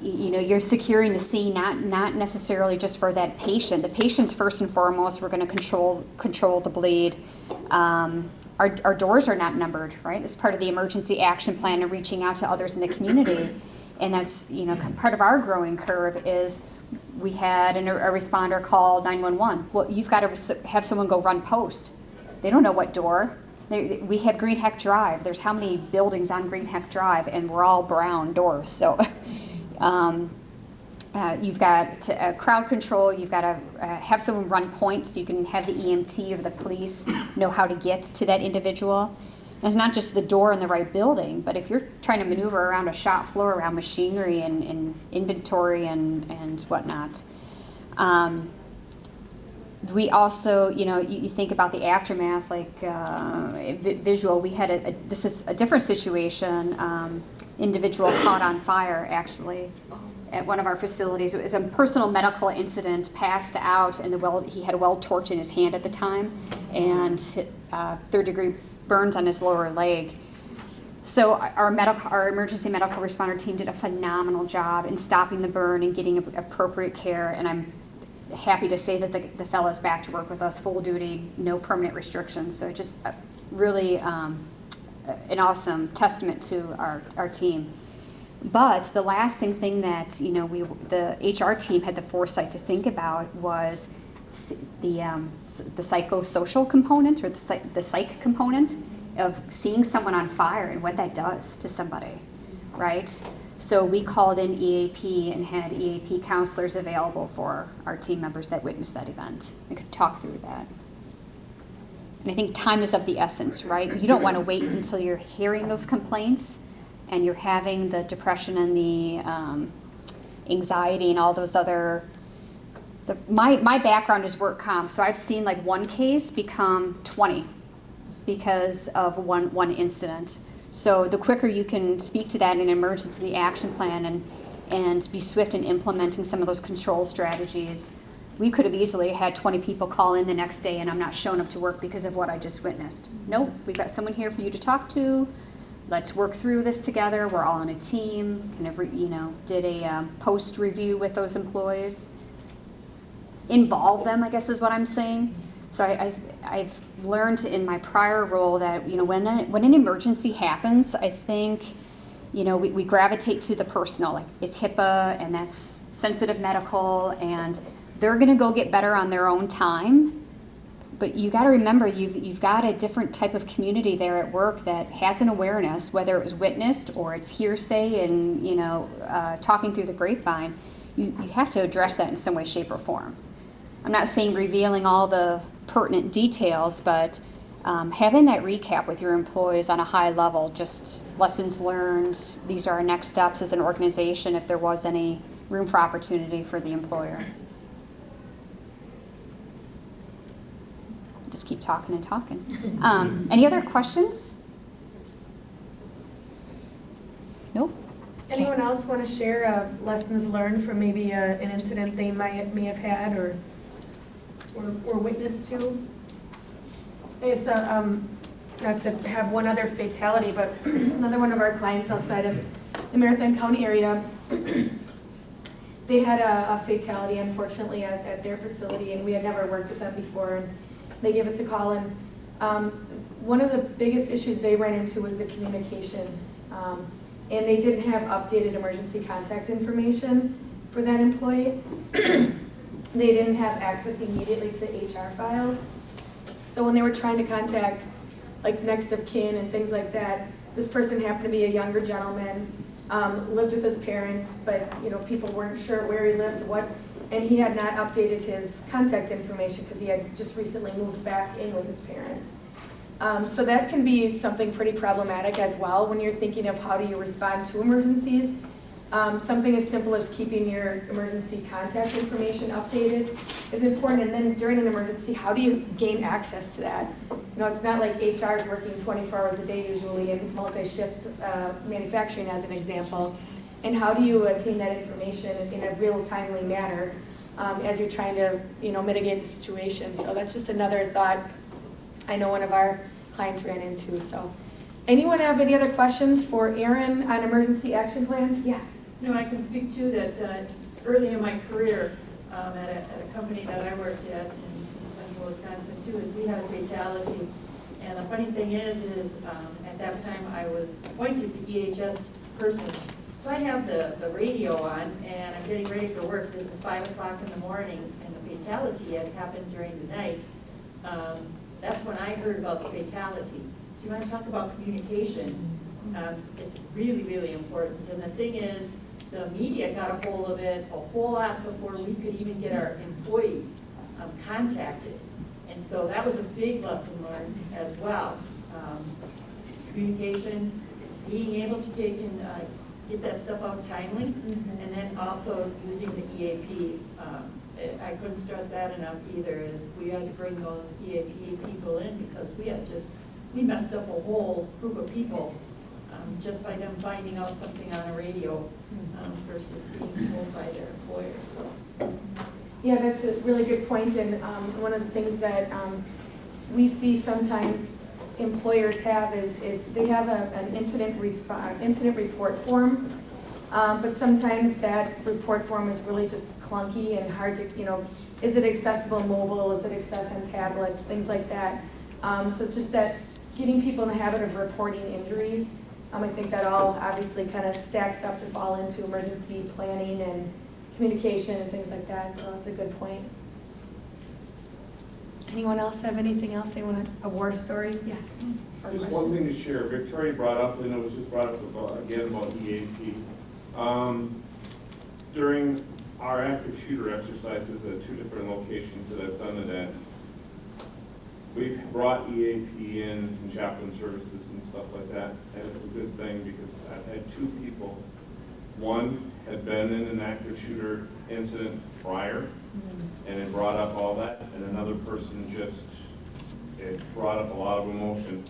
[SPEAKER 6] You're securing the scene, not necessarily just for that patient. The patient's first and foremost. We're going to control the bleed. Our doors are not numbered, right? It's part of the emergency action plan and reaching out to others in the community. And that's, part of our growing curve is we had a responder call 911. Well, you've got to have someone go run post. They don't know what door. We have Green Heck Drive. There's how many buildings on Green Heck Drive, and we're all brown doors. So you've got crowd control. You've got to have someone run point so you can have the EMT or the police know how to get to that individual. And it's not just the door in the right building, but if you're trying to maneuver around a shop floor, around machinery and inventory and whatnot. We also, you think about the aftermath, like visual. We had this is a different situation. Individual caught on fire, actually. at one of our facilities. It was a personal medical incident, passed out, and he had a weld torch in his hand at the time, and third-degree burns on his lower leg. So our emergency medical responder team did a phenomenal job in stopping the burn and getting appropriate care, and I'm happy to say that the fellow's back to work with us full duty, no permanent restrictions. So just really an awesome testament to our team. But the lasting thing that the HR team had the foresight to think about was the psychosocial component, or the psych component of seeing someone on fire and what that does to somebody, right? So we called in EAP and had EAP counselors available for our team members that witnessed that event. We could talk through that. And I think time is of the essence, right? You don't want to wait until you're hearing those complaints and you're having the depression and the anxiety and all those other. So my background is work comp, so I've seen like one case become 20 because of one incident. So the quicker you can speak to that in an emergency action plan and be swift in implementing some of those control strategies. We could have easily had 20 people call in the next day and I'm not showing up to work because of what I just witnessed. Nope, we've got someone here for you to talk to. Let's work through this together. We're all on a team. Kind of, did a post review with those employees. Involve them, I guess is what I'm saying. So I've learned in my prior role that when an emergency happens, I think we gravitate to the personal. Like it's HIPAA and that's sensitive medical, and they're going to go get better on their own time. But you got to remember, you've got a different type of community there at work that has an awareness, whether it was witnessed or it's hearsay and talking through the grapevine. You have to address that in some way, shape, or form. I'm not saying revealing all the pertinent details, but having that recap with your employees on a high level, just lessons learned. These are our next steps as an organization if there was any room for opportunity for the employer. Just keep talking and talking. Any other questions? Nope.
[SPEAKER 3] Anyone else want to share lessons learned from maybe an incident they may have had or witnessed to? It's not to have one other fatality, but another one of our clients outside of the Marathon County area, they had a fatality, unfortunately, at their facility, and we had never worked with them before. And they gave us a call, and one of the biggest issues they ran into was the communication. And they didn't have updated emergency contact information for that employee. They didn't have access immediately to HR files. So when they were trying to contact like next of kin and things like that, this person happened to be a younger gentleman, lived with his parents, but people weren't sure where he lived, and he had not updated his contact information because he had just recently moved back in with his parents. So that can be something pretty problematic as well when you're thinking of how do you respond to emergencies. Something as simple as keeping your emergency contact information updated is important. And then during an emergency, how do you gain access to that? It's not like HR is working 24 hours a day usually in multi-shift manufacturing as an example. And how do you attain that information in a real timely manner as you're trying to mitigate the situation? So that's just another thought I know one of our clients ran into. So anyone have any other questions for Erin on emergency action plans? Yeah.
[SPEAKER 7] I can speak to that early in my career at a company that I worked at in central Wisconsin too, is we had a fatality. And the funny thing is at that time I was appointed the EHS person. So I have the radio on and I'm getting ready for work. This is 5 o'clock in the morning and the fatality had happened during the night. That's when I heard about the fatality. So you want to talk about communication, it's really, really important. And the thing is, the media got a hold of it a whole lot before we could even get our employees contacted. And so that was a big lesson learned as well. Communication, being able to get that stuff out timely, and then also using the EAP. I couldn't stress that enough either, is we had to bring those EAP people in because we messed up a whole group of people
[SPEAKER 8] just by them finding out something on a radio versus being told by their employer, so.
[SPEAKER 3] Yeah, that's a really good point, and one of the things that we see sometimes employers have is they have an incident report form, but sometimes that report form is really just clunky and hard to, is it accessible mobile, is it accessible on tablets, things like that. So just that getting people in the habit of reporting injuries, I think that all obviously kind of stacks up to fall into emergency planning and communication and things like that, so that's a good point. Anyone else have anything else they want, a war story? Yeah.
[SPEAKER 9] Just one thing to share. Victoria brought up, and it was just brought up again about EAP. During our active shooter exercises at 2 different locations that I've done it at, we've brought EAP in chaplain services and stuff like that, and it's a good thing because I've had 2 people. One had been in an active shooter incident prior, and it brought up all that, and another person it brought up a lot of emotion,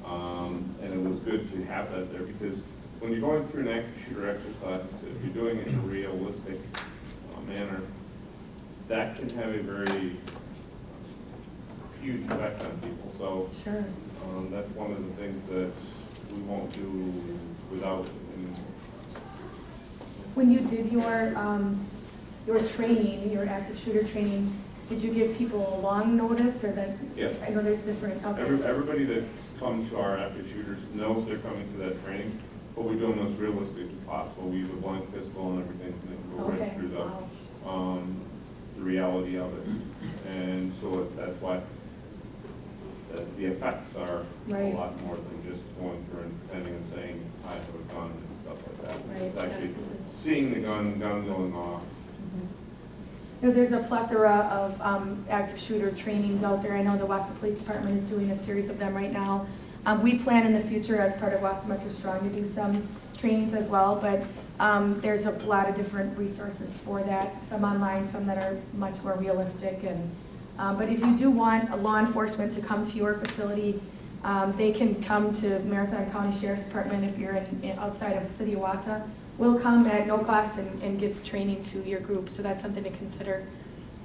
[SPEAKER 9] and it was good to have that there because when you're going through an active shooter exercise, if you're doing it in a realistic manner, that can have a very huge effect on people. So
[SPEAKER 3] Sure.
[SPEAKER 9] That's one of the things that we won't do without.
[SPEAKER 3] When you did your training, your active shooter training, did you give people a long notice or that?
[SPEAKER 9] Yes.
[SPEAKER 3] I know there's different. Okay.
[SPEAKER 9] Everybody that's come to our active shooters knows they're coming to that training, but we do them as realistic as possible. We use a blank pistol and everything to go right through the reality of it. And so that's why the effects are a lot more than just going through and pretending and saying, I have a gun and stuff like that.
[SPEAKER 3] Right.
[SPEAKER 9] It's actually seeing the gun going off.
[SPEAKER 3] There's a plethora of active shooter trainings out there. I know the Wausau Police Department is doing a series of them right now. We plan in the future as part of Wausau Metro Strong to do some trainings as well, but there's a lot of different resources for that, some online, some that are much more realistic. But if you do want a law enforcement to come to your facility, they can come to Marathon County Sheriff's Department if you're outside of the city of Wausau. We'll come at no cost and give training to your group, so that's something to consider.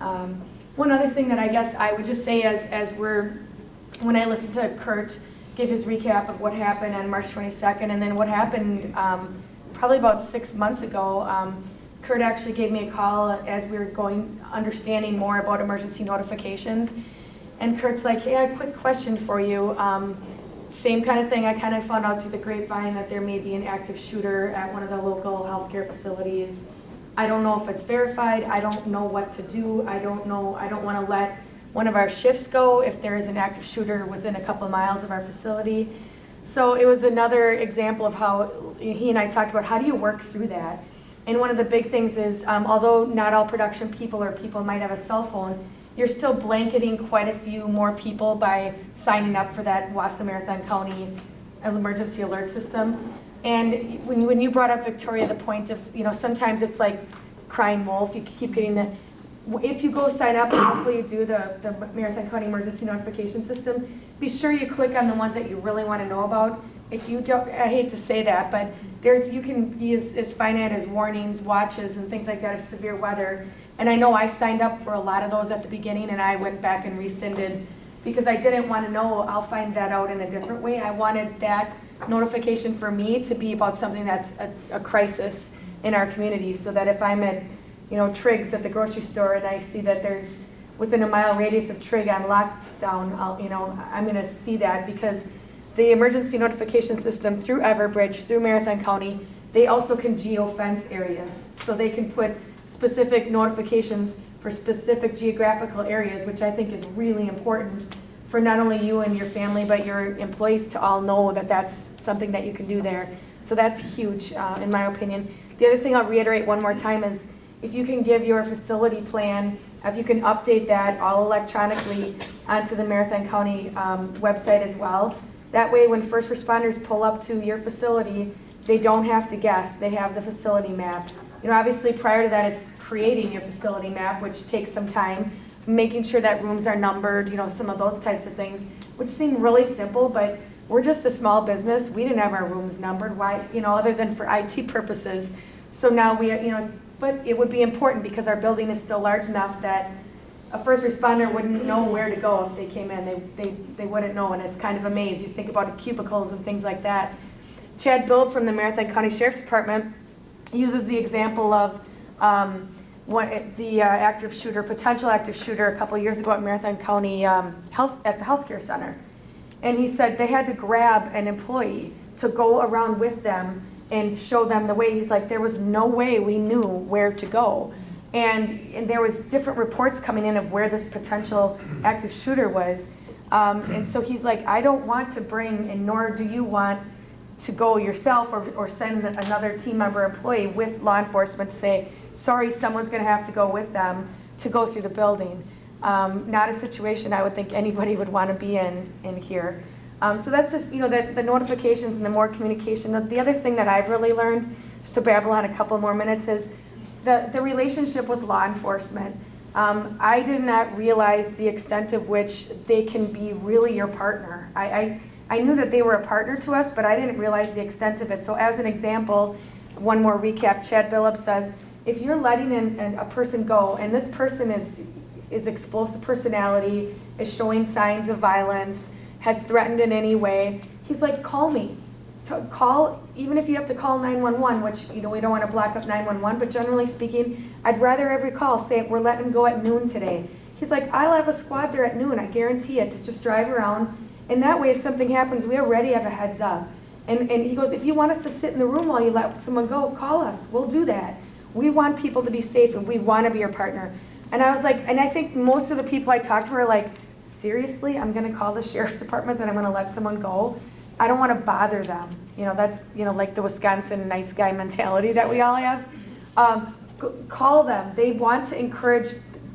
[SPEAKER 3] One other thing that I guess I would just say when I listened to Kurt give his recap of what happened on March 22nd and then what happened probably about 6 months ago, Kurt actually gave me a call as we were understanding more about emergency notifications. And Kurt's like, hey, I have a quick question for you. Same kind of thing, I kind of found out through the grapevine that there may be an active shooter at one of the local healthcare facilities. I don't know if it's verified, I don't know what to do, I don't want to let one of our shifts go if there is an active shooter within a couple of miles of our facility. So it was another example of how he and I talked about how do you work through that. And one of the big things is, although not all production people or people might have a cell phone, you're still blanketing quite a few more people by signing up for that Wausau Marathon County emergency alert system. And when you brought up, Victoria, the point of, sometimes it's like crying wolf, you keep getting if you go sign up and hopefully you do the Marathon County emergency notification system, be sure you click on the ones that you really want to know about. If you don't, I hate to say that, but you can be as finite as warnings, watches, and things like that of severe weather. And I know I signed up for a lot of those at the beginning and I went back and rescinded because I didn't want to know, I'll find that out in a different way. I wanted that notification for me to be about something that's a crisis in our community, so that if I'm at, Triggs at the grocery store and I see that there's within a mile radius of Trigg on lockdown, I'm going to see that because the emergency notification system through Everbridge, through Marathon County, they also can geo-fence areas. So they can put specific notifications for specific geographical areas, which I think is really important for not only you and your family, but your employees to all know that that's something that you can do there. So that's huge, in my opinion. The other thing I'll reiterate one more time is if you can give your facility plan, if you can update that all electronically onto the Marathon County website as well. That way when first responders pull up to your facility, they don't have to guess. They have the facility map. Obviously prior to that it's creating your facility map, which takes some time, making sure that rooms are numbered, some of those types of things, which seem really simple, but we're just a small business. We didn't have our rooms numbered. Why, other than for IT purposes. So now but it would be important because our building is still large enough that a first responder wouldn't know where to go if they came in. They wouldn't know, and it's kind of a maze. You think about cubicles and things like that. Chad Bild from the Marathon County Sheriff's Department uses the example of the potential active shooter a couple years ago at Marathon County at the healthcare center. And he said they had to grab an employee to go around with them and show them the way. He's like, there was no way we knew where to go. And there was different reports coming in of where this potential active shooter was. And so he's like, I don't want to bring, and nor do you want to go yourself or send another team member employee with law enforcement to say, sorry, someone's gonna have to go with them to go through the building. Not a situation I would think anybody would want to be in here. So that's just, the notifications and the more communication. The other thing that I've really learned, just to babble on a couple more minutes, is the relationship with law enforcement. I did not realize the extent of which they can be really your partner. I knew that they were a partner to us, but I didn't realize the extent of it. So as an example, one more recap, Chad Billups says, if you're letting a person go, and this person is explosive personality, is showing signs of violence, has threatened in any way, he's like, call me. Call, even if you have to call 911, which, we don't want to block up 911, but generally speaking, I'd rather every call say, we're letting him go at noon today. He's like, I'll have a squad there at noon, I guarantee it, to just drive around. And that way, if something happens, we already have a heads up. And he goes, if you want us to sit in the room while you let someone go, call us. We'll do that. We want people to be safe, and we want to be your partner. And I was like, and I think most of the people I talked to were like, seriously, I'm going to call the sheriff's department and I'm going to let someone go? I don't want to bother them. That's, like the Wisconsin nice guy mentality that we all have. Call them. They want to encourage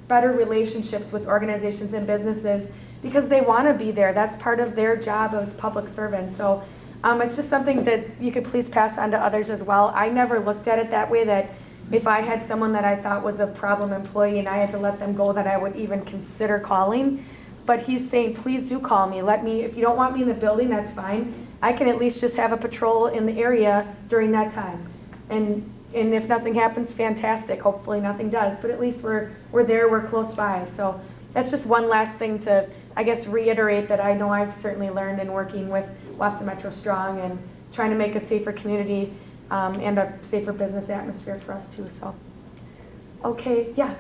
[SPEAKER 3] better relationships with organizations and businesses because they want to be there. That's part of their job as public servants. So it's just something that you could please pass on to others as well. I never looked at it that way, that if I had someone that I thought was a problem employee and I had to let them go, that I would even consider calling. But he's saying, please do call me. If you don't want me in the building, that's fine. I can at least just have a patrol in the area during that time. And if nothing happens, fantastic. Hopefully nothing does, but at least we're there, we're close by. So that's just one last thing to, I guess, reiterate that I know I've certainly learned in working with Wausau Metro Strong and trying to make a safer community and a safer business atmosphere for us too. So, okay, yeah.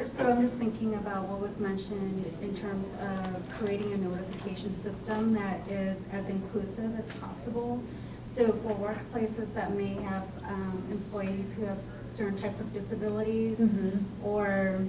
[SPEAKER 4] So I'm just thinking about what was mentioned in terms of creating a notification system that is as inclusive as possible. So for workplaces that may have employees who have certain types of disabilities or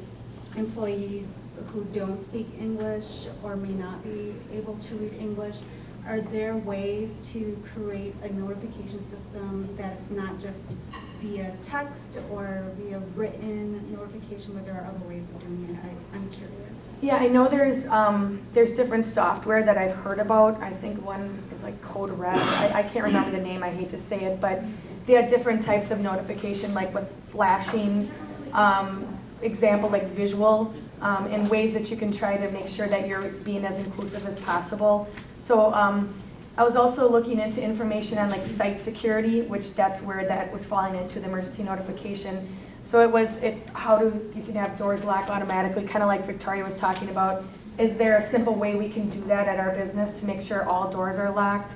[SPEAKER 4] employees who don't speak English or may not be able to read English, are there ways to create a notification system that's not just via text or via written notification, but there are other ways of doing it? I'm curious.
[SPEAKER 3] Yeah, I know there's different software that I've heard about. I think one is like Code Red. I can't remember the name, I hate to say it, but they have different types of notification, like with flashing, example, like visual, and ways that you can try to make sure that you're being as inclusive as possible. So I was also looking into information on like site security, which that's where that was falling into the emergency notification. So it was you can have doors lock automatically, kind of like Victoria was talking about. Is there a simple way we can do that at our business to make sure all doors are locked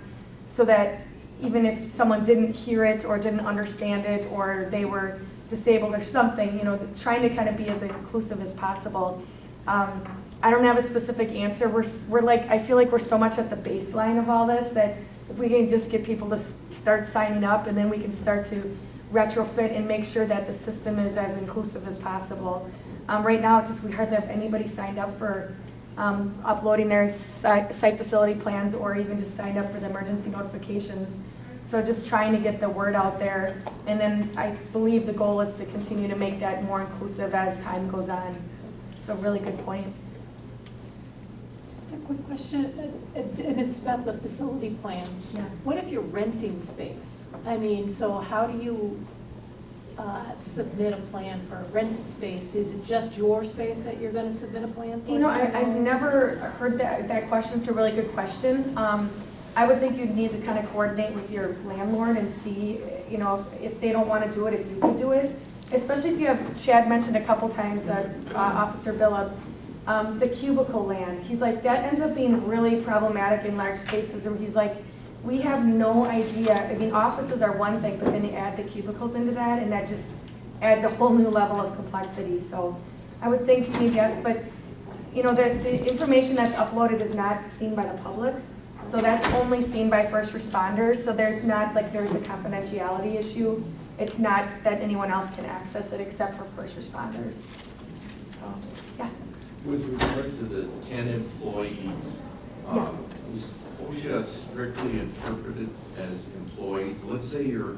[SPEAKER 3] so that even if someone didn't hear it or didn't understand it or they were disabled or something, trying to kind of be as inclusive as possible. I don't have a specific answer. We're like, I feel like we're so much at the baseline of all this that if we can just get people to start signing up and then we can start to retrofit and make sure that the system is as inclusive as possible. Right now, we hardly have anybody signed up for uploading their site facility plans or even just signed up for the emergency notifications. So just trying to get the word out there. And then I believe the goal is to continue to make that more inclusive as time goes on. So really good point.
[SPEAKER 10] Just a quick question, and it's about the facility plans.
[SPEAKER 3] Yeah.
[SPEAKER 10] What if you're renting space? So how do you submit a plan for a rented space? Is it just your space that you're going to submit a plan for?
[SPEAKER 3] I've never heard that question. It's a really good question. I would think you'd need to kind of coordinate with your landlord and see, you know, if they don't want to do it, if you could do it. Especially if you have, Chad mentioned a couple times, Officer Billup, the cubicle land. He's like, that ends up being really problematic in large spaces. And he's like, we have no idea. I mean, offices are one thing, but then you add the cubicles into that, and that just adds a whole new level of complexity. So I would think maybe yes, but you know, the information that's uploaded is not seen by the public. So that's only seen by first responders. So there's not like there's a confidentiality issue. It's not that anyone else can access it except for first responders. So, yeah.
[SPEAKER 11] With regard to the 10 employees, is OSHA strictly interpreted as employees? Let's say you're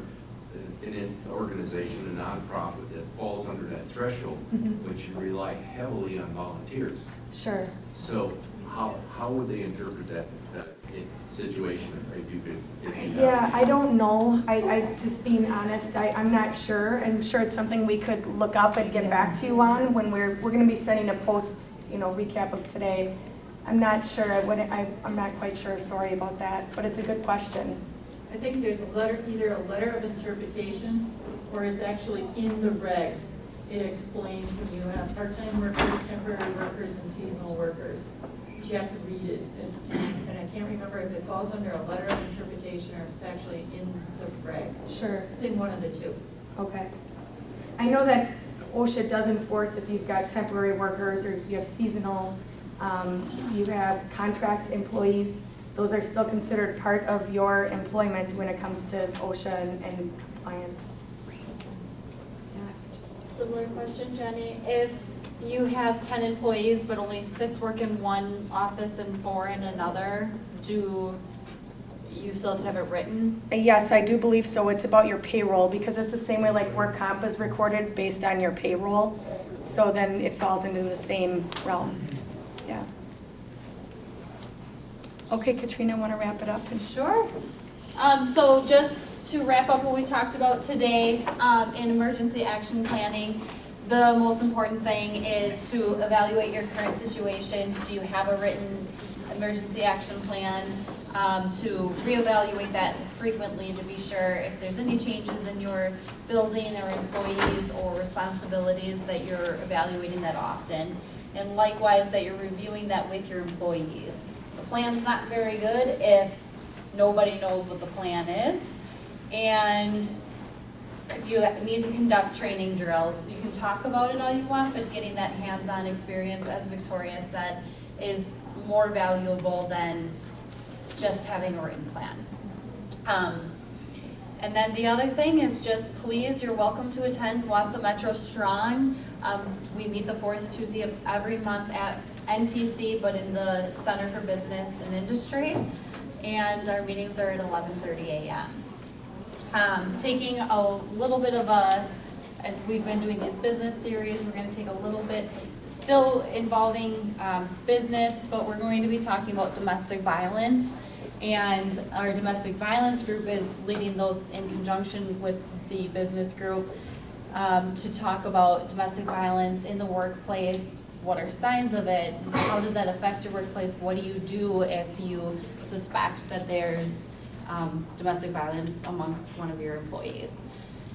[SPEAKER 11] in an organization, a nonprofit that falls under that threshold, but you rely heavily on volunteers.
[SPEAKER 3] Sure.
[SPEAKER 11] So how would they interpret that situation, if you could?
[SPEAKER 3] Yeah, I don't know. I just being honest, I'm not sure. I'm sure it's something we could look up and get back to you on when we're going to be sending a post, you know, recap of today. I'm not sure. I'm not quite sure. Sorry about that, but it's a good question.
[SPEAKER 8] I think there's a letter, either a letter of interpretation, or it's actually in the reg. It explains when you have part-time workers, temporary workers, and seasonal workers. But you have to read it, and I can't remember if it falls under a letter of interpretation or if it's actually in the reg.
[SPEAKER 3] Sure.
[SPEAKER 8] It's in one of the two.
[SPEAKER 3] Okay. I know that OSHA does enforce if you've got temporary workers or if you have seasonal, you have contract employees. Those are still considered part of your employment when it comes to OSHA and compliance.
[SPEAKER 1] Similar question, Jenny. If you have 10 employees, but only 6 work in one office and 4 in another, do you still have to have it written?
[SPEAKER 3] Yes, I do believe so. It's about your payroll because it's the same way like work comp is recorded based on your payroll. So then it falls into the same realm. Yeah. Okay, Katrina, want to wrap it up?
[SPEAKER 1] Sure. So just to wrap up what we talked about today, in emergency action planning, the most important thing is to evaluate your current situation. Do you have a written emergency action plan? To reevaluate that frequently to be sure if there's any changes in your building or employees or responsibilities that you're evaluating that often. And likewise that you're reviewing that with your employees. The plan's not very good if nobody knows what the plan is. And you need to conduct training drills. You can talk about it all you want, but getting that hands-on experience, as Victoria said, is more valuable than just having a written plan. And then the other thing is just please, you're welcome to attend Wausau Metro Strong. We meet the 4th Tuesday of every month at NTC, but in the Center for Business and Industry. And our meetings are at 11:30 a.m. Taking a little bit of and we've been doing these business series, we're going to take a little bit, still involving business, but we're going to be talking about domestic violence. And our domestic violence group is leading those in conjunction with the business group to talk about domestic violence in the workplace. What are signs of it? How does that affect your workplace? What do you do if you suspect that there's domestic violence amongst one of your employees?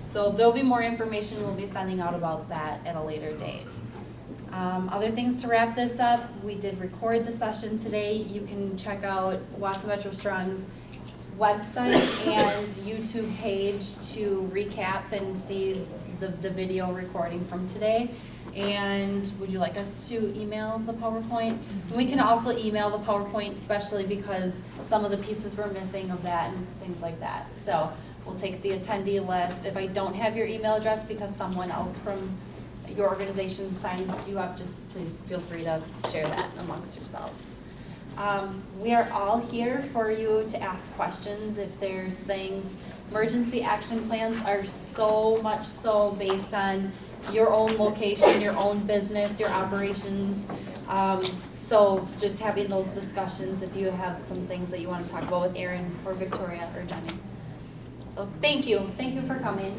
[SPEAKER 1] So there'll be more information we'll be sending out about that at a later date. Other things to wrap this up, we did record the session today. You can check out Wausau Metro Strong's website and YouTube page to recap and see the video recording from today. And would you like us to email the PowerPoint? And we can also email the PowerPoint, especially because some of the pieces were missing of that and things like that. So we'll take the attendee list. If I don't have your email address because someone else from your organization signed you up, just please feel free to share that amongst yourselves. We are all here for you to ask questions if there's things. Emergency action plans are so much so based on your own location, your own business, your operations. So just having those discussions if you have some things that you want to talk about with Erin or Victoria or Jenny. So thank you for coming.